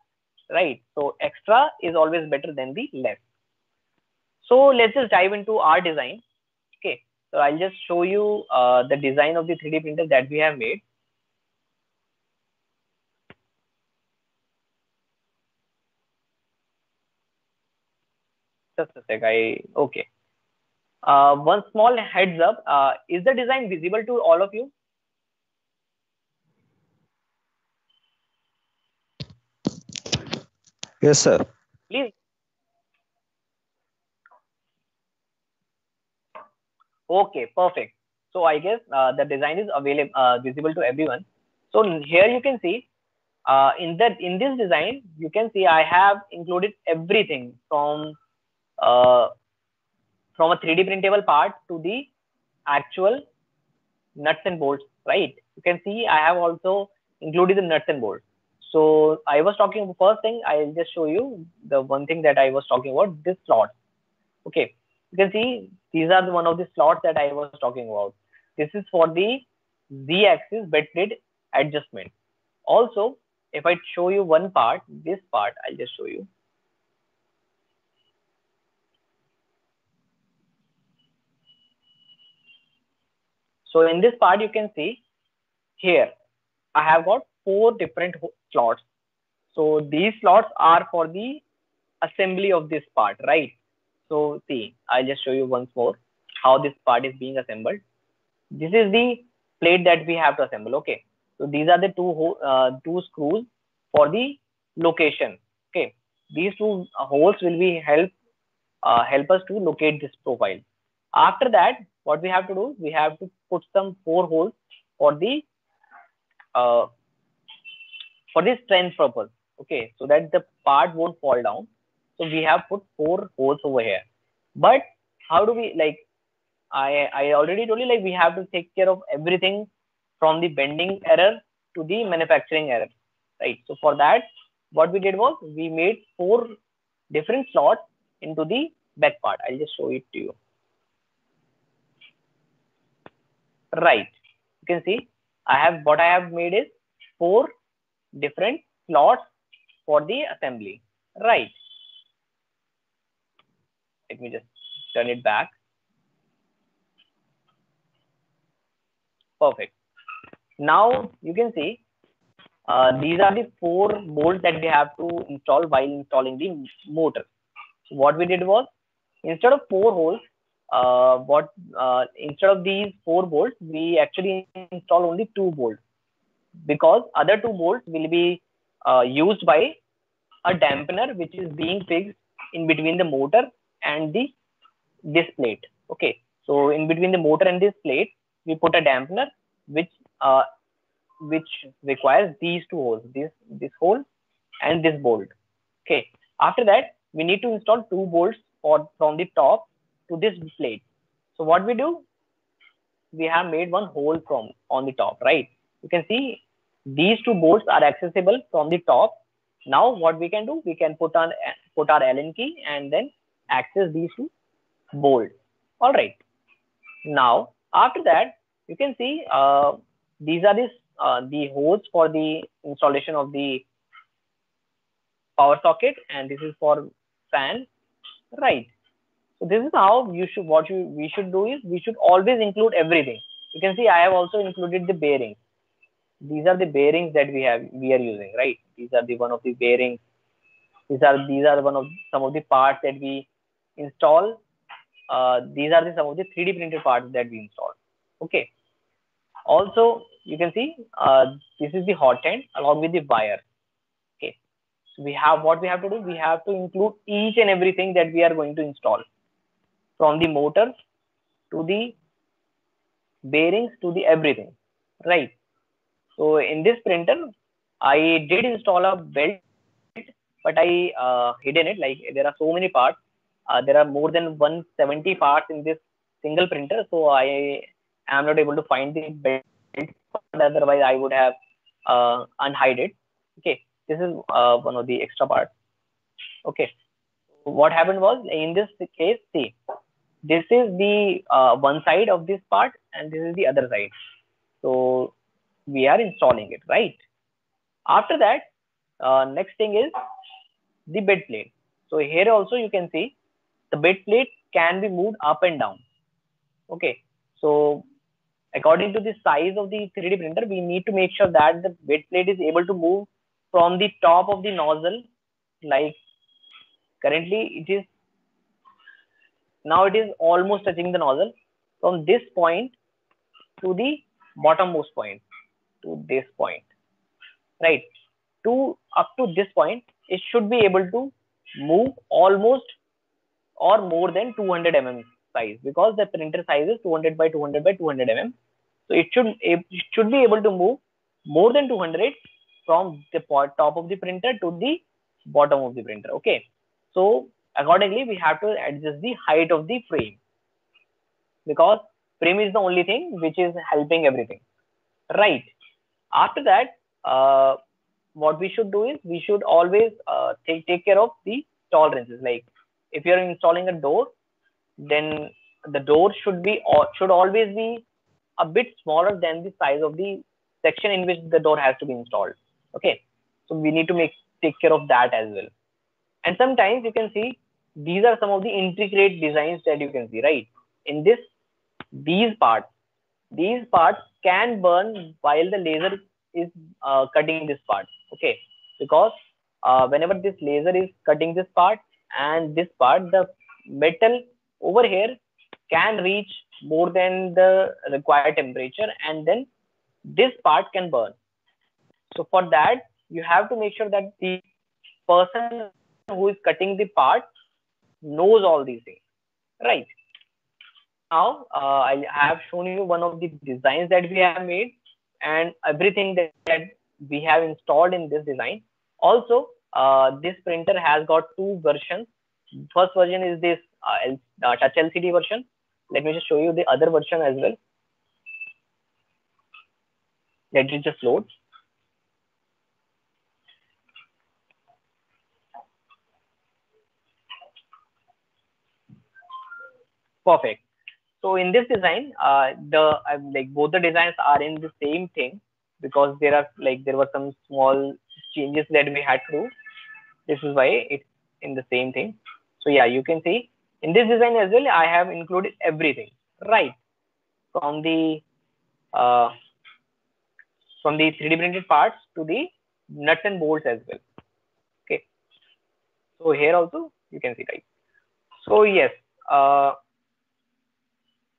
right? So extra is always better than the less. So let's just dive into our design. Okay, so I'll just show you the design of the 3D printer that we have made. Just a sec. Okay. One small heads up. Is the design visible to all of you? Yes, sir. Please. Okay, perfect. So I guess the design is available, visible to everyone. So here you can see in this design, you can see I have included everything uh, from a 3D printable part to the actual nuts and bolts, right? You can see I have also included the nuts and bolts. So I was talking first thing, I'll just show you the one thing that I was talking about, this slot. Okay, you can see these are one of the slots that I was talking about. This is for the z-axis bed plate adjustment. Also, if I show you one part, this part, I'll just show you. So in this part, you can see here, I have got 4 different slots. So these slots are for the assembly of this part, right? So see, I'll just show you once more how this part is being assembled. This is the plate that we have to assemble. Okay, so these are the two screws for the location. Okay, these two holes will be help us to locate this profile. After that, what we have to do, we have to put some 4 holes for the uh, strength purpose. Okay, so that the part won't fall down. So we have put 4 holes over here. But how do we, like, I already told you, like, we have to take care of everything from the bending error to the manufacturing error, right? So for that, what we did was we made 4 different slots into the back part. I'll just show it to you. Right, you can see what I have made is 4 different slots for the assembly, right? Let me just turn it back. Perfect. Now you can see these are the 4 bolts that we have to install while installing the motor. So what we did was, instead of 4 holes, instead of these 4 bolts, we actually install only 2 bolts, because other 2 bolts will be used by a dampener which is being fixed in between the motor and this plate. Okay, so in between the motor and this plate, we put a dampener uh, which requires these 2 holes, this hole and this bolt. Okay, after that, we need to install 2 bolts from the top to this plate. So what we do, we have made one hole on the top, right? You can see these 2 bolts are accessible from the top. Now what we can do, we can put our Allen key and then access these 2 bolts. All right, now after that, you can see these are the holes for the installation of the power socket, and this is for fan, right? So this is how we should do is, we should always include everything. You can see I have also included the bearings. These are the bearings that we are using, right? These are the one of the bearings. These are some of the parts that we install. These are some of the 3D printed parts that we install. Okay. Also, you can see this is the hot end along with the wire. Okay. So what we have to do, we have to include each and everything that we are going to install, from the motors to the bearings to the everything, right? So in this printer, I did install a belt, but I hidden it. Like, there are so many parts. There are more than 170 parts in this single printer, so I am not able to find the belt. Otherwise, I would have unhide it. Okay, this is one of the extra parts. Okay, what happened was, in this case, see, this is the one side of this part and this is the other side. So we are installing it, right? After that, next thing is the bed plate. So here also you can see the bed plate can be moved up and down. Okay, so according to the size of the 3D printer, we need to make sure that the bed plate is able to move from the top of the nozzle. Like, currently it is Now it is almost touching the nozzle from this point to the bottommost point, to this point, right? To up to this point, it should be able to move almost or more than 200 mm size, because the printer size is 200 by 200 by 200 mm. So it should be able to move more than 200 from the top of the printer to the bottom of the printer. Okay, so accordingly we have to adjust the height of the frame, because frame is the only thing which is helping everything, right? After that, what we should do is we should always take care of the tolerances. Like if you're installing a door, then the door should always be a bit smaller than the size of the section in which the door has to be installed. Okay, so we need to take care of that as well. And sometimes you can see these are some of the intricate designs that you can see, right? In this, these parts can burn while the laser is cutting this part. Okay, because whenever this laser is cutting this part and this part, the metal over here can reach more than the required temperature, and then this part can burn. So for that, you have to make sure that the person who is cutting the part knows all these things, right? Now I have shown you one of the designs that we have made and everything that we have installed in this design. Also, this printer has got two versions. First version is this touch LCD version. Let me just show you the other version as well. Let it just load. Perfect. So in this design, like both the designs are in the same thing, because there were some small changes that we had to do. This is why it's in the same thing. So yeah, you can see in this design as well, I have included everything, right? From the 3D printed parts to the nuts and bolts as well. Okay. So here also you can see, right? So yes,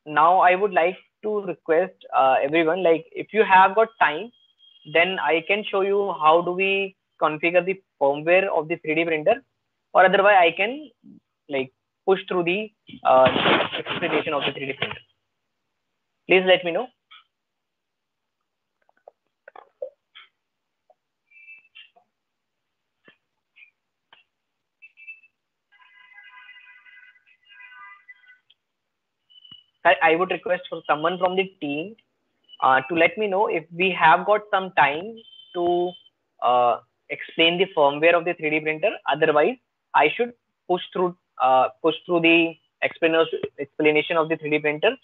now I would like to request everyone, like if you have got time, then I can show you how do we configure the firmware of the 3D printer, or otherwise I can like push through the explanation of the 3D printer. Please let me know. I would request for someone from the team to let me know if we have got some time to explain the firmware of the 3D printer. Otherwise, I should push through the explanation of the 3D printer,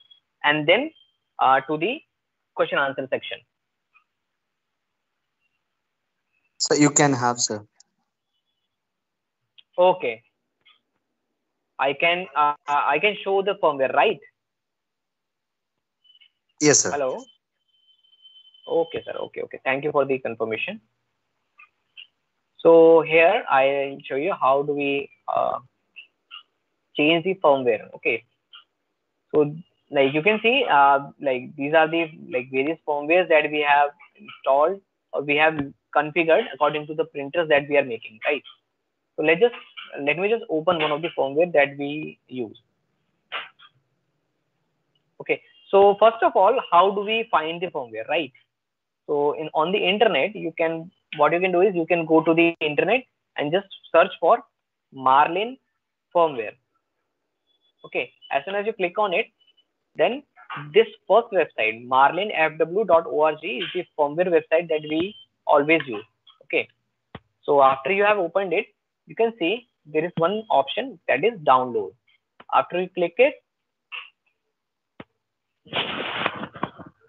and then to the question answer section. So you can have, sir. Okay, I can show the firmware, right? Yes, sir. Hello. Okay, sir. Okay. Thank you for the confirmation. So here I show you how do we change the firmware. Okay. So like you can see, like these are the various firmwares that we have installed or we have configured according to the printers that we are making, right? So let me just open one of the firmware that we use. Okay. So first of all, how do we find the firmware, right? So on the internet, what you can do is you can go to the internet and just search for Marlin firmware. Okay, as soon as you click on it, then this first website, marlinfw.org, is the firmware website that we always use. Okay, so after you have opened it, you can see there is one option that is download. After you click it,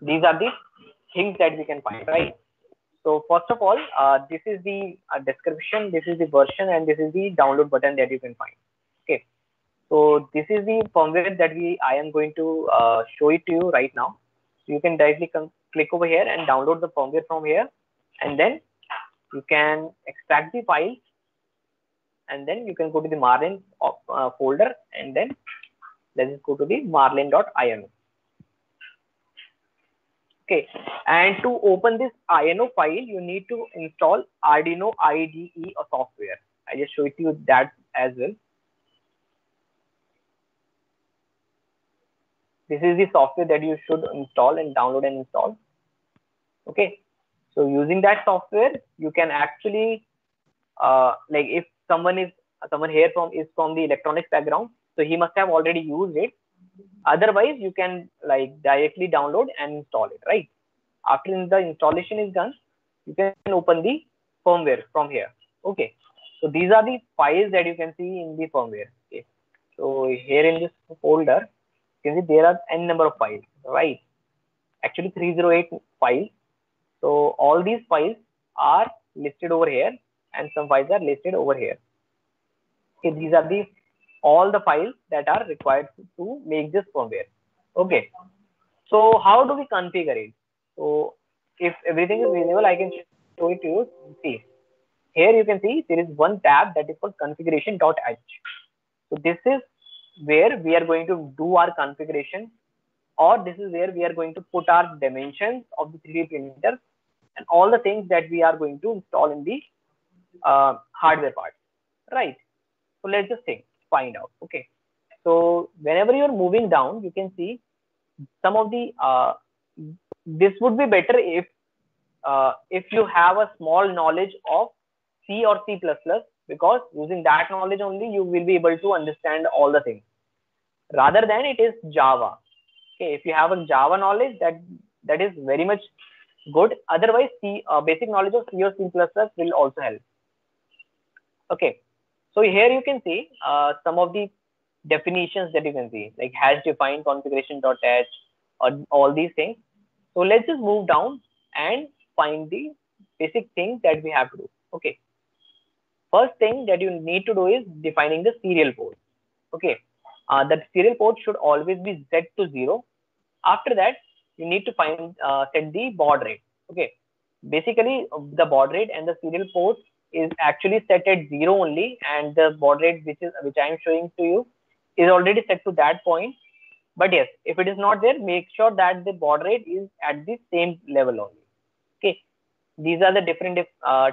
these are the things that we can find, right? So first of all, this is the description, this is the version, and this is the download button that you can find. Okay, so this is the firmware that I am going to show it to you right now. So you can directly click over here and download the firmware from here, and then you can extract the file, and then you can go to the Marlin folder, and then Let's just go to the marlin.ino. Okay, and to open this INO file, you need to install Arduino IDE or software. I just show it to you that as well. This is the software that you should install and download and install. Okay, so using that software, you can actually like if someone here is from the electronics background, so he must have already used it. Otherwise, you can like directly download and install it, right? After the installation is done, you can open the firmware from here. Okay, so these are the files that you can see in the firmware. Okay, so here in this folder, you can see there are n number of files, right? Actually 308 files. So all these files are listed over here, and some files are listed over here. Okay, these are the all the files that are required to make this firmware. Okay, so how do we configure it? So if everything is visible, I can show it to you. See, here you can see there is one tab that is called configuration.h. So this is where we are going to do our configuration, or this is where we are going to put our dimensions of the 3D printer and all the things that we are going to install in the hardware part, right? So let's just find out. Okay, so whenever you're moving down, you can see some of the this would be better if you have a small knowledge of C or C++, because using that knowledge only you will be able to understand all the things, rather than it is Java. Okay, if you have a Java knowledge, that is very much good. Otherwise, basic knowledge of C or C++ will also help. Okay, so here you can see some of the definitions that you can see, like hash define configuration.h or all these things. So let's just move down and find the basic things that we have to do. Okay, first thing that you need to do is defining the serial port. Okay, the serial port should always be set to 0. After that, you need to set the baud rate. Okay, basically the baud rate and the serial port is actually set at 0 only, and the baud rate which I am showing to you is already set to that point. But yes, if it is not there, make sure that the baud rate is at the same level only. Okay, these are the different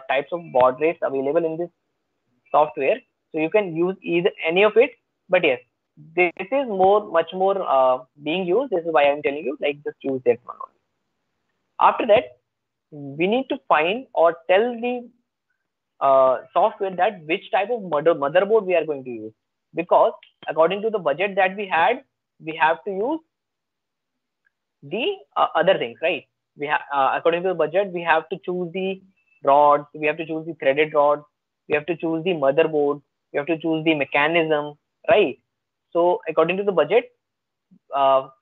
types of baud rates available in this software, so you can use either any of it. But yes, this is much more being used. This is why I'm telling you, like, just use that one only. After that, we need to find or tell the software that which type of motherboard we are going to use, because according to the budget that we had, we have to use the other things, right? We have according to the budget, we have to choose the rods, we have to choose the threaded rods, we have to choose the motherboard, we have to choose the mechanism, right? So according to the budget,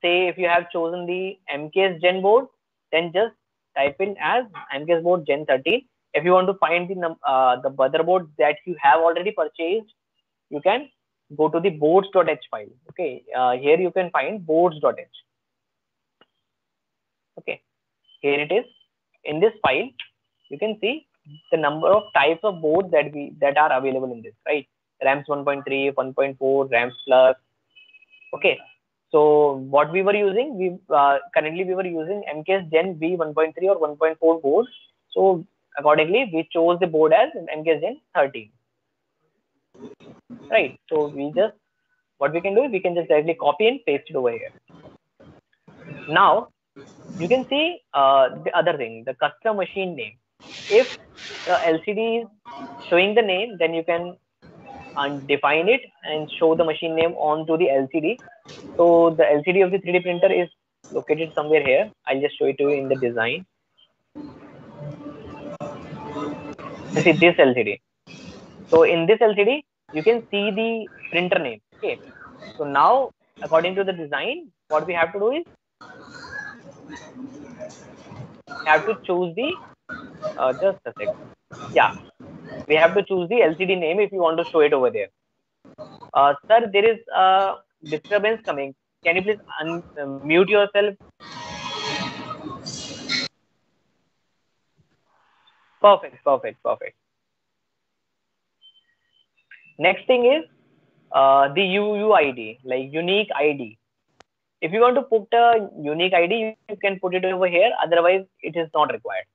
say if you have chosen the MKS Gen board, then just type in as MKS board Gen 13. If you want to find the motherboard that you have already purchased, you can go to the boards.h file. Okay, here you can find boards.h. Okay, here it is. In this file, you can see the number of types of boards that are available in this, right? RAMs 1.3, 1.4, RAMs plus. Okay, so what we were using, currently we were using MKS Gen V 1.3 or 1.4 boards. So accordingly, we chose the board as MKS Gen 13. Right. So what we can do is we can just directly copy and paste it over here. Now you can see the other thing, the custom machine name. If the LCD is showing the name, then you can define it and show the machine name onto the LCD. So the LCD of the 3D printer is located somewhere here. I'll just show it to you in the design. You see this LCD. So in this LCD, you can see the printer name. Okay. So now, according to the design, what we have to do is we have to choose the just a sec. Yeah, we have to choose the LCD name if you want to show it over there. Sir, there is a disturbance coming. Can you please mute yourself? Perfect. Next thing is the UUID, like unique ID. If you want to put a unique ID, you can put it over here. Otherwise, it is not required.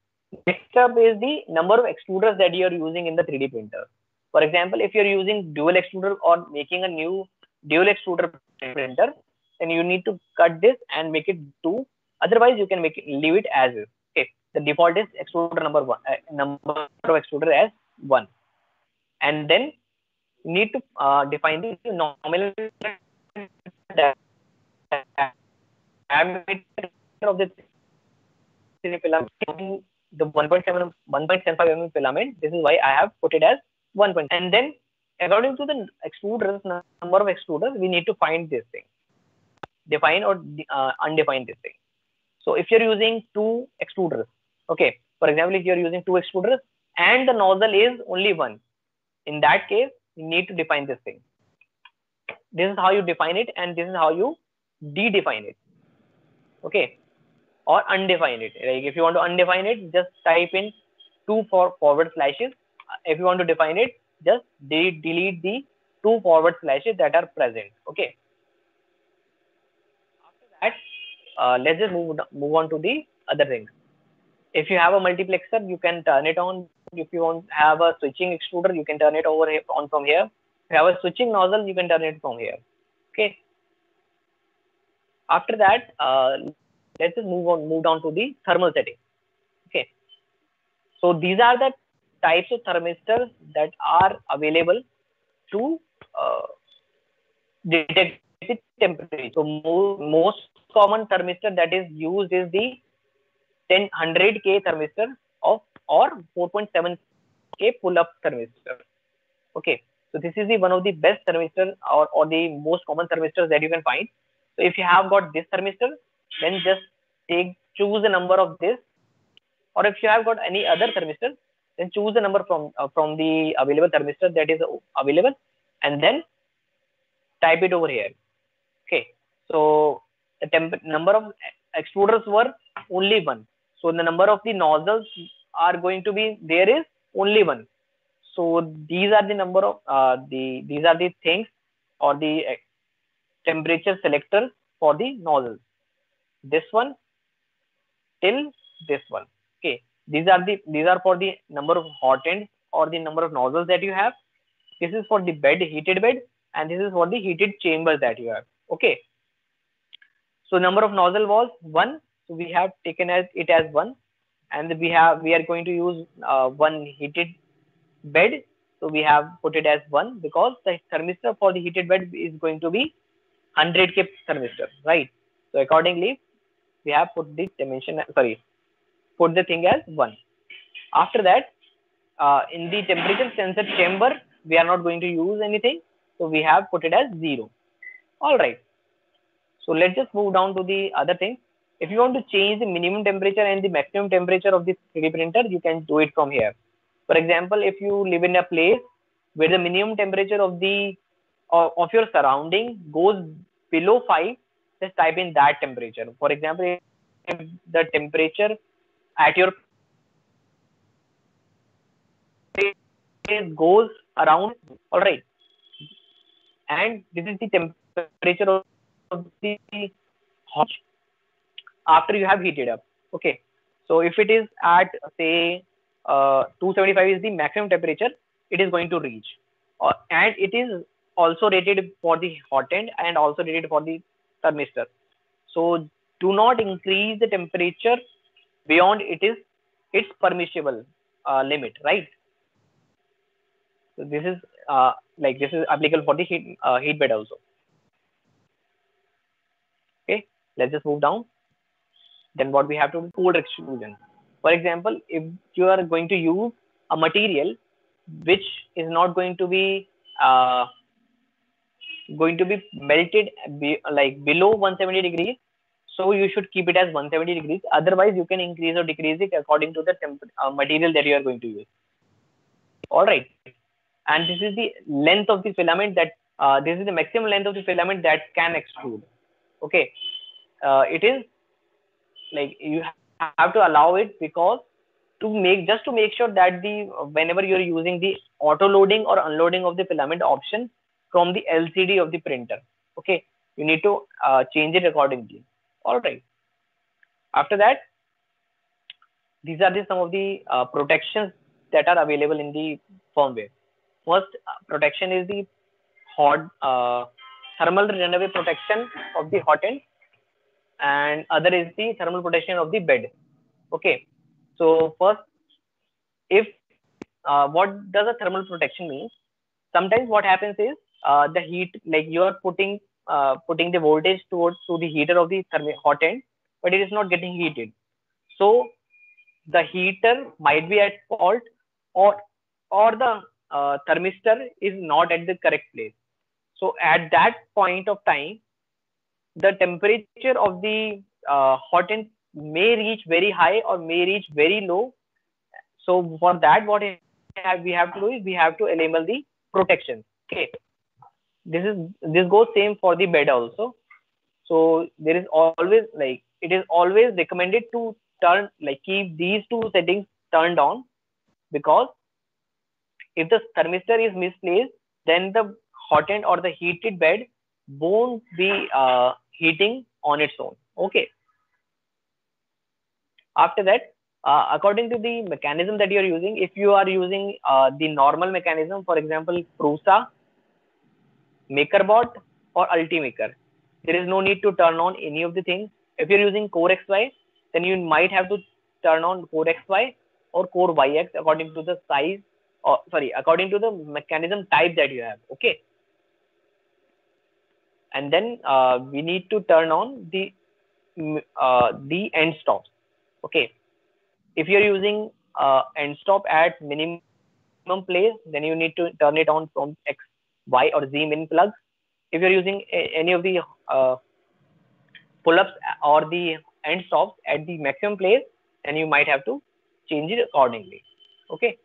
Next up is the number of extruders that you are using in the 3D printer. For example, if you're using dual extruder or making a new dual extruder printer, then you need to cut this and make it 2. Otherwise, you can leave it as is. Okay. The default is extruder number 1, number of extruder as 1. And then you need to define the nominal diameter of the filament, the 1.75 mm filament. This is why I have put it as 1. And then according to the extruders, number of extruders, we need to find this thing, define or undefine this thing. So if you're using 2 extruders, okay, for example, if you're using 2 extruders and the nozzle is only 1, in that case, you need to define this thing. This is how you define it, and this is how you de-define it. Okay, or undefine it. Like if you want to undefine it, just type in 2 forward slashes. If you want to define it, just delete the 2 forward slashes that are present. Okay. After that, let's just move on to the other things. If you have a multiplexer, you can turn it on. If you want to have a switching extruder, you can turn it over here, on from here. If you have a switching nozzle, you can turn it from here. Okay. After that, let's just move down to the thermal setting. Okay. So these are the types of thermistors that are available to detect the temperature. So most common thermistor that is used is the 100K thermistor or 4.7K pull-up thermistor. Okay, so this is the one of the best thermistor or the most common thermistors that you can find. So if you have got this thermistor, then just choose a number of this, or if you have got any other thermistor, then choose a number from the available thermistor that is available, and then type it over here. Okay, so the number of extruders were only 1. So the number of the nozzles are going to be, there is only 1. So these are the number of these are the things or the temperature selectors for the nozzles. This one till this one. Okay, these are for the number of hot ends or the number of nozzles that you have. This is for the heated bed, and this is for the heated chambers that you have. Okay, so number of nozzle was 1. So we have taken it as 1, and we are going to use 1 heated bed. So we have put it as 1 because the thermistor for the heated bed is going to be 100K thermistor, right? So accordingly, we have put the dimension, put the thing as 1. After that, in the temperature sensor chamber, we are not going to use anything. So we have put it as 0. All right. So let's just move down to the other thing. If you want to change the minimum temperature and the maximum temperature of the 3D printer, you can do it from here. For example, if you live in a place where the minimum temperature of your surrounding goes below 5, just type in that temperature. For example, if the temperature at your place goes around, all right, and this is the temperature of the hot after you have heated up. Okay, so if it is at say 275 is the maximum temperature it is going to reach, and it is also rated for the hot end and also rated for the thermistor. So do not increase the temperature beyond its permissible limit, right? So this is this is applicable for the heat bed also. Okay, let's just move down. Then what we have to do, cold extrusion. For example, if you are going to use a material which is not going to be melted below 170 degrees, so you should keep it as 170 degrees. Otherwise, you can increase or decrease it according to the material that you are going to use. All right, and this is the length of the filament that this is the maximum length of the filament that can extrude. Okay, it is like you have to allow it because to make sure that whenever you're using the auto loading or unloading of the filament option, from the LCD of the printer. Okay, you need to change it accordingly. All right. After that, these are some of the protections that are available in the firmware. First protection is the hot thermal runaway protection of the hot end, and other is the thermal protection of the bed. Okay, so first, if what does a thermal protection mean? Sometimes what happens is the heat, like you are putting the voltage towards to the heater of the hot end, but it is not getting heated. So the heater might be at fault, or the thermistor is not at the correct place. So at that point of time, the temperature of the hot end may reach very high or may reach very low. So for that, what we have to do is we have to enable the protection. Okay, this goes same for the bed also. So there is always, like, it is always recommended to keep these two settings turned on, because if the thermistor is misplaced, then the hot end or the heated bed won't be heating on its own. Okay. After that, according to the mechanism that you are using, if you are using the normal mechanism, for example, Prusa, MakerBot, or Ultimaker, there is no need to turn on any of the things. If you're using Core XY, then you might have to turn on Core XY or Core YX according to the size, or sorry, according to the mechanism type that you have. Okay. And then we need to turn on the end stops. Okay. If you're using end stop at minimum place, then you need to turn it on from X, Y, or Z min plugs. If you're using any of the pull-ups or the end stops at the maximum place, then you might have to change it accordingly. Okay.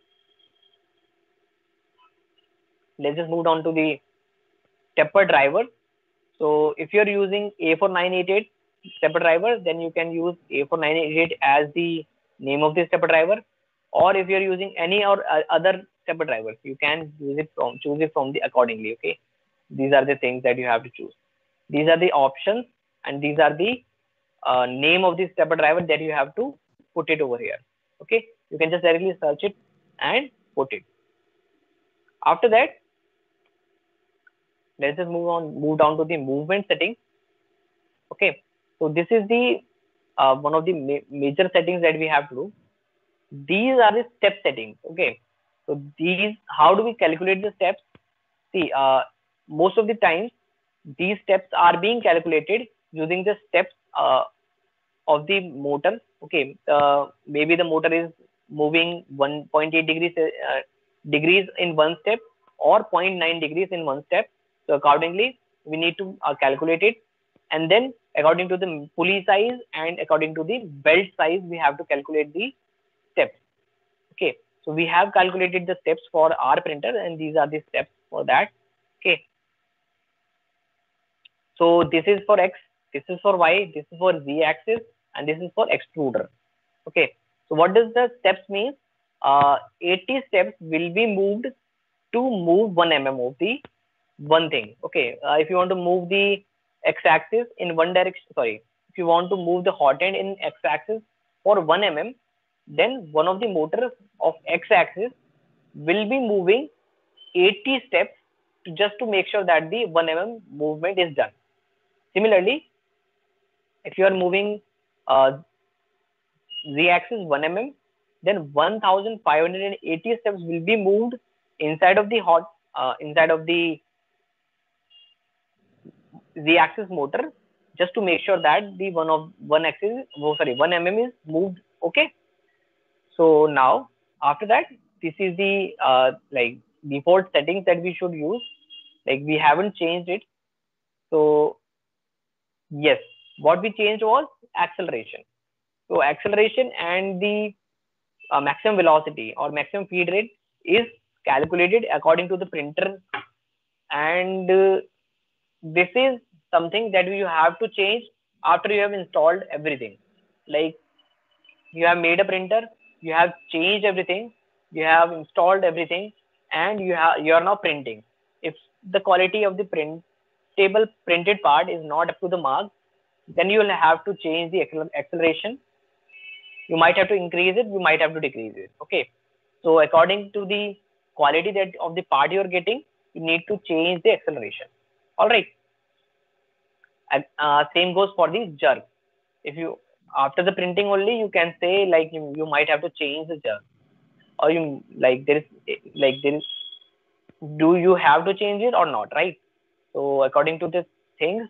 Let's just move on to the stepper driver. So if you're using A4988 stepper driver, then you can use A4988 as the name of the stepper driver. Or if you're using any or other stepper drivers, you can choose it from the accordingly. Okay. These are the things that you have to choose. These are the options, and these are the name of the stepper driver that you have to put it over here. Okay. You can just directly search it and put it. After that, let's just move down to the movement setting. Okay. So this is the one of the major settings that we have to do. These are the step settings. Okay. So these, how do we calculate the steps? See, most of the times these steps are being calculated using the steps of the motor. Okay. Maybe the motor is moving 1.8 degrees in one step, or 0.9 degrees in one step. So accordingly, we need to calculate it. And then according to the pulley size and according to the belt size, we have to calculate the steps. Okay. So we have calculated the steps for our printer, and these are the steps for that. Okay. So this is for X, this is for Y, this is for Z axis, and this is for extruder. Okay. So what does the steps mean? 80 steps will be moved to move 1 mm of the one thing. Okay. If you want to move the X axis in one direction, sorry, if you want to move the hot end in X axis for 1 mm, then one of the motors of X axis will be moving 80 steps just to make sure that the 1 mm movement is done. Similarly, if you are moving Z axis 1 mm, then 1580 steps will be moved inside of the Z axis motor, just to make sure that the 1 mm is moved. Okay. So now after that, this is the like default settings that we should use. Like, we haven't changed it. So yes, what we changed was acceleration. So acceleration and the maximum velocity or maximum feed rate is calculated according to the printer, and this is something that you have to change after you have installed everything. Like, you have made a printer, you have changed everything, you have installed everything, and you are now printing. If the quality of the printable printed part is not up to the mark, then you will have to change the acceleration. You might have to increase it, you might have to decrease it. Okay, so according to the quality that of the part you are getting, you need to change the acceleration. All right. Same goes for the jerk. If you after the printing only, you can say like you might have to change the jerk, or you like there is do you have to change it or not, right? So according to the things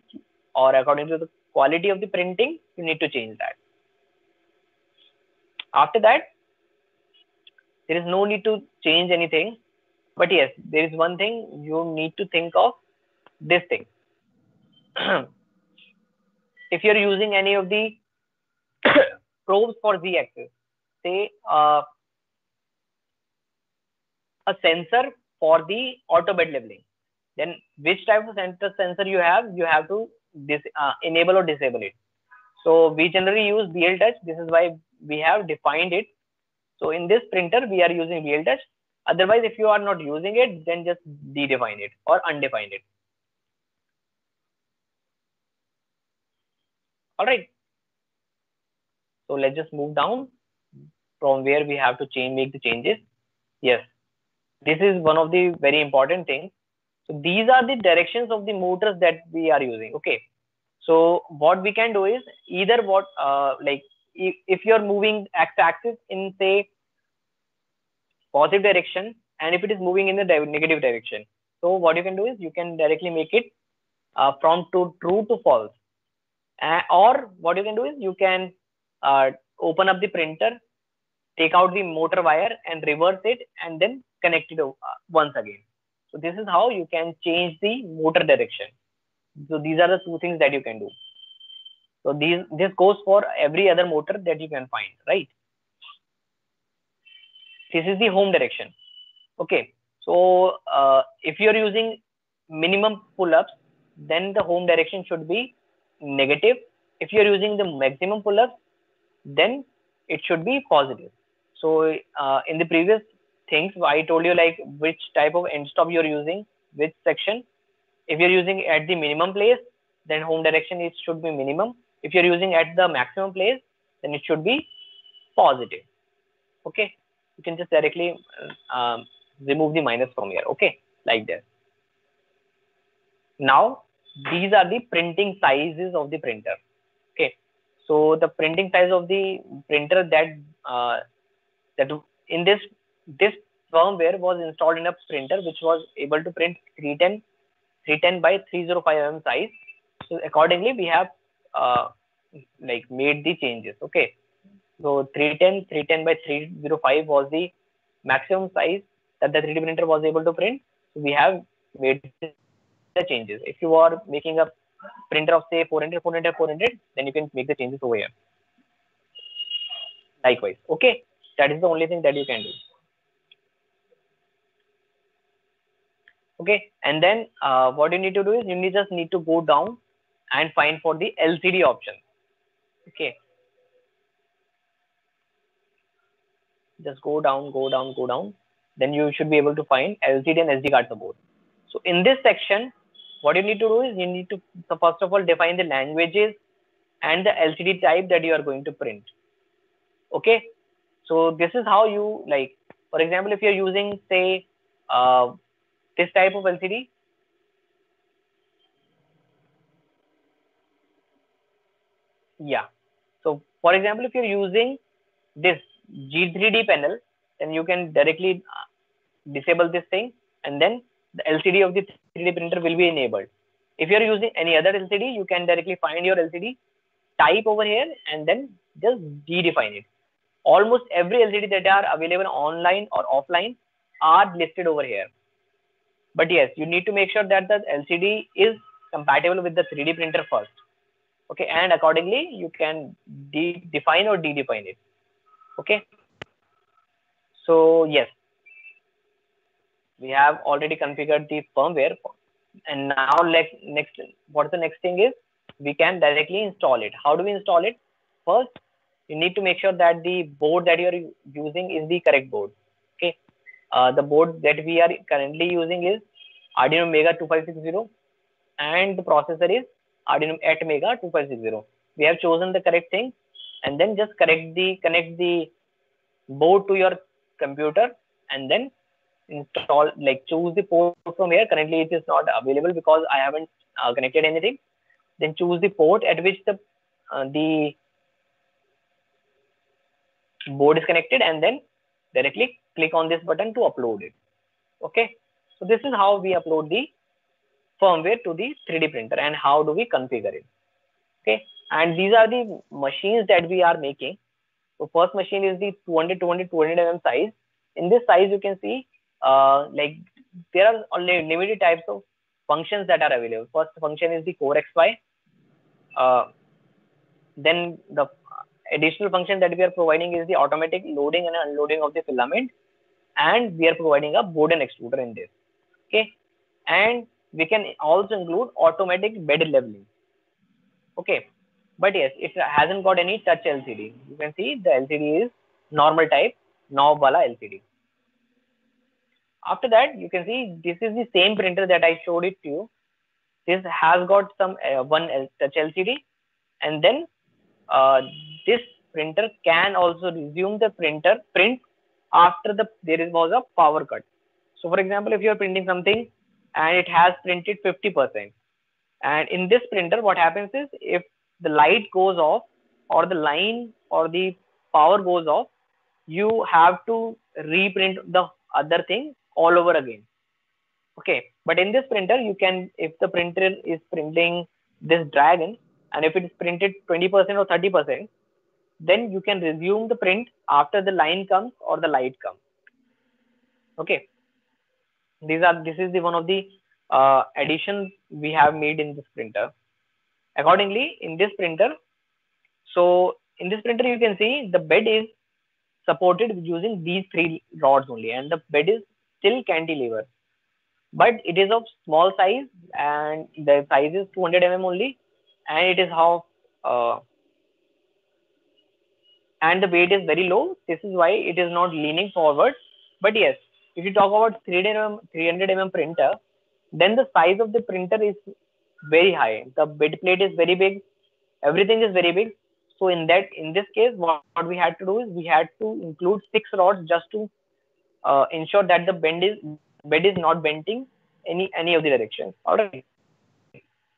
or according to the quality of the printing, you need to change that. After that, there is no need to change anything, but yes, there is one thing you need to think of, this thing. If you're using any of the probes for z-axis, say a sensor for the auto bed leveling, then which type of sensor you have to enable or disable it. So we generally use BL Touch. This is why we have defined it. So in this printer, we are using BL Touch. Otherwise, if you are not using it, then just dedefine it or undefine it. All right. So let's just move down from where we have to make the changes. Yes, this is one of the very important things. So these are the directions of the motors that we are using. Okay. So what we can do is either if you're moving x-axis in say positive direction, and if it is moving in the negative direction, so what you can do is you can directly make it from true to false. Or what you can do is you can open up the printer, take out the motor wire and reverse it, and then connect it once again. So this is how you can change the motor direction. So these are the two things that you can do. So this goes for every other motor that you can find, right? This is the home direction. Okay. So if you're using minimum pull-ups, then the home direction should be negative. If you're using the maximum pull-ups, then it should be positive. So in the previous things, I told you like which type of end stop you're using, which section. If you're using at the minimum place, then home direction it should be minimum. If you're using at the maximum place, then it should be positive. Okay, you can just directly remove the minus from here. Okay, like this. Now these are the printing sizes of the printer. Okay, so the printing size of the printer that in this firmware was installed in a printer which was able to print 310 by 305 mm size. So accordingly, we have like made the changes. Okay, so 310 by 305 was the maximum size that the 3D printer was able to print. So we have made the changes. If you are making a printer of say 400, then you can make the changes over here. Likewise, okay, that is the only thing that you can do. Okay, and then what you need to do is you just need to go down and find for the LCD option. Okay, just go down. Then you should be able to find LCD and SD card support. So in this section, what you need to do is you need to first of all define the languages and the LCD type that you are going to print. Okay, so this is how you like. For example, if you're using say this type of LCD, yeah. So for example, if you're using this G3D panel, then you can directly disable this thing, and then the LCD of the 3D printer will be enabled. If you're using any other LCD, you can directly find your LCD type over here and then just dedefine it. Almost every LCD that are available online or offline are listed over here. But yes, you need to make sure that the LCD is compatible with the 3D printer first. Okay, and accordingly you can define or dedefine it. Okay, so yes, we have already configured the firmware, and now next what's the next thing is we can directly install it. How do we install it? First, you need to make sure that the board that you are using is the correct board. Okay, the board that we are currently using is Arduino Mega 2560, and the processor is Arduino Atmega 2560. We have chosen the correct thing, and then just connect the board to your computer, and then install, like choose the port from here. Currently it is not available because I haven't connected anything. Then choose the port at which the board is connected, and then directly click on this button to upload it. Okay, so this is how we upload the firmware to the 3D printer and how do we configure it. Okay, and these are the machines that we are making. So first machine is the 200 mm size. In this size you can see like there are only limited types of functions that are available. First function is the Core XY. Then the additional function that we are providing is the automatic loading and unloading of the filament, and we are providing a board and extruder in this. Okay, and we can also include automatic bed leveling. Okay, but yes, it hasn't got any touch LCD. You can see the LCD is normal type knob wala LCD. After that, you can see this is the same printer that I showed it to you. This has got some touch LCD, and then this printer can also resume the print after there was a power cut. So for example, if you are printing something and it has printed 50%, and in this printer what happens is if the light goes off or the line or the power goes off, you have to reprint the other thing all over again. Okay, but in this printer you can, if the printer is printing this dragon and if it is printed 20% or 30%, then you can resume the print after the line comes or the light comes. Okay, this is the one of the additions we have made in this printer. Accordingly, in this printer, so in this printer you can see the bed is supported using these 3 rods only, and the bed is still cantilever, but it is of small size and the size is 200 mm only, and it is how and the weight is very low. This is why it is not leaning forward. But yes, if you talk about 300 mm printer, then the size of the printer is very high. The bed plate is very big. Everything is very big. So in this case, what we had to do is we had to include 6 rods just to ensure that the bed is not bending any of the directions. All right.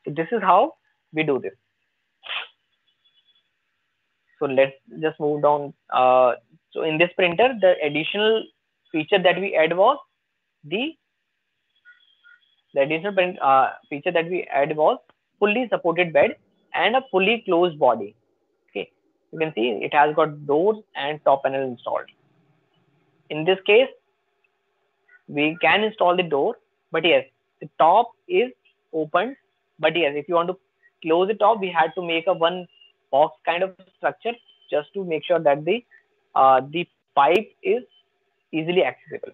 So this is how we do this. So let's just move down. So in this printer, the additional feature that we add was the additional feature that we add was fully supported bed and a fully closed body. Okay, you can see it has got doors and top panel installed. In this case, we can install the door, but yes, the top is open. But yes, if you want to close the top, we had to make a one box kind of structure just to make sure that the pipe is easily accessible.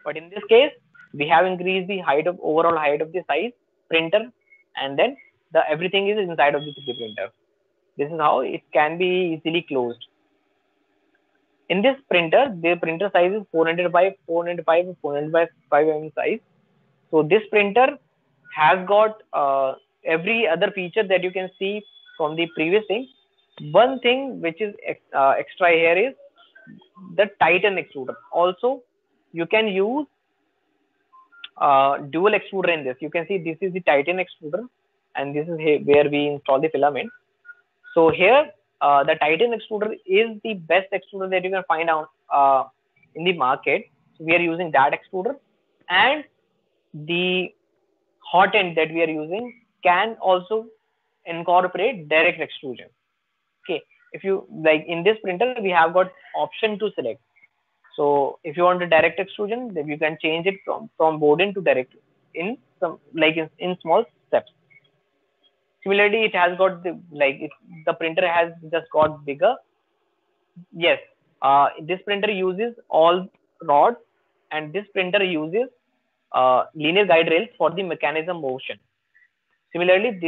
But in this case, we have increased the overall height of the size printer, and then everything is inside of the 3D printer. This is how it can be easily closed. In this printer, the printer size is 400 by 405 or 400 by 5 mm size. So this printer has got every other feature that you can see from the previous thing. One thing which is extra here is the Titan extruder. Also, you can use dual extruder in this. You can see this is the Titan extruder, and this is where we install the filament. So here, the Titan extruder is the best extruder that you can find out in the market. So we are using that extruder, and the hot end that we are using can also incorporate direct extrusion. Okay, if you like in this printer, we have got option to select. So if you want a direct extrusion, then you can change it from board in to direct in some in small steps. Similarly, it has got the printer has just got bigger. Yes, this printer uses all rods, and this printer uses linear guide rails for the mechanism motion. Similarly,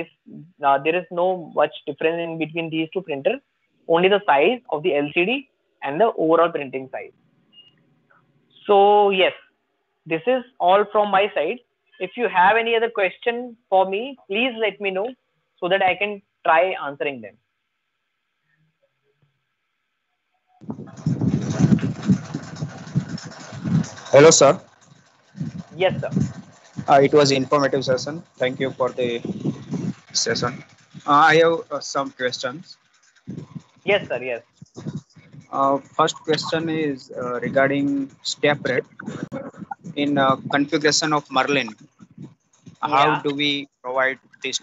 there is no much difference in between these two printers, only the size of the LCD and the overall printing size. So yes, this is all from my side. If you have any other question for me, please let me know so that I can try answering them. Hello, sir. Yes, sir. It was informative session. Thank you for the session. I have some questions. Yes, sir. Yes. First question is regarding step rate in configuration of Merlin. How Yeah. do we provide this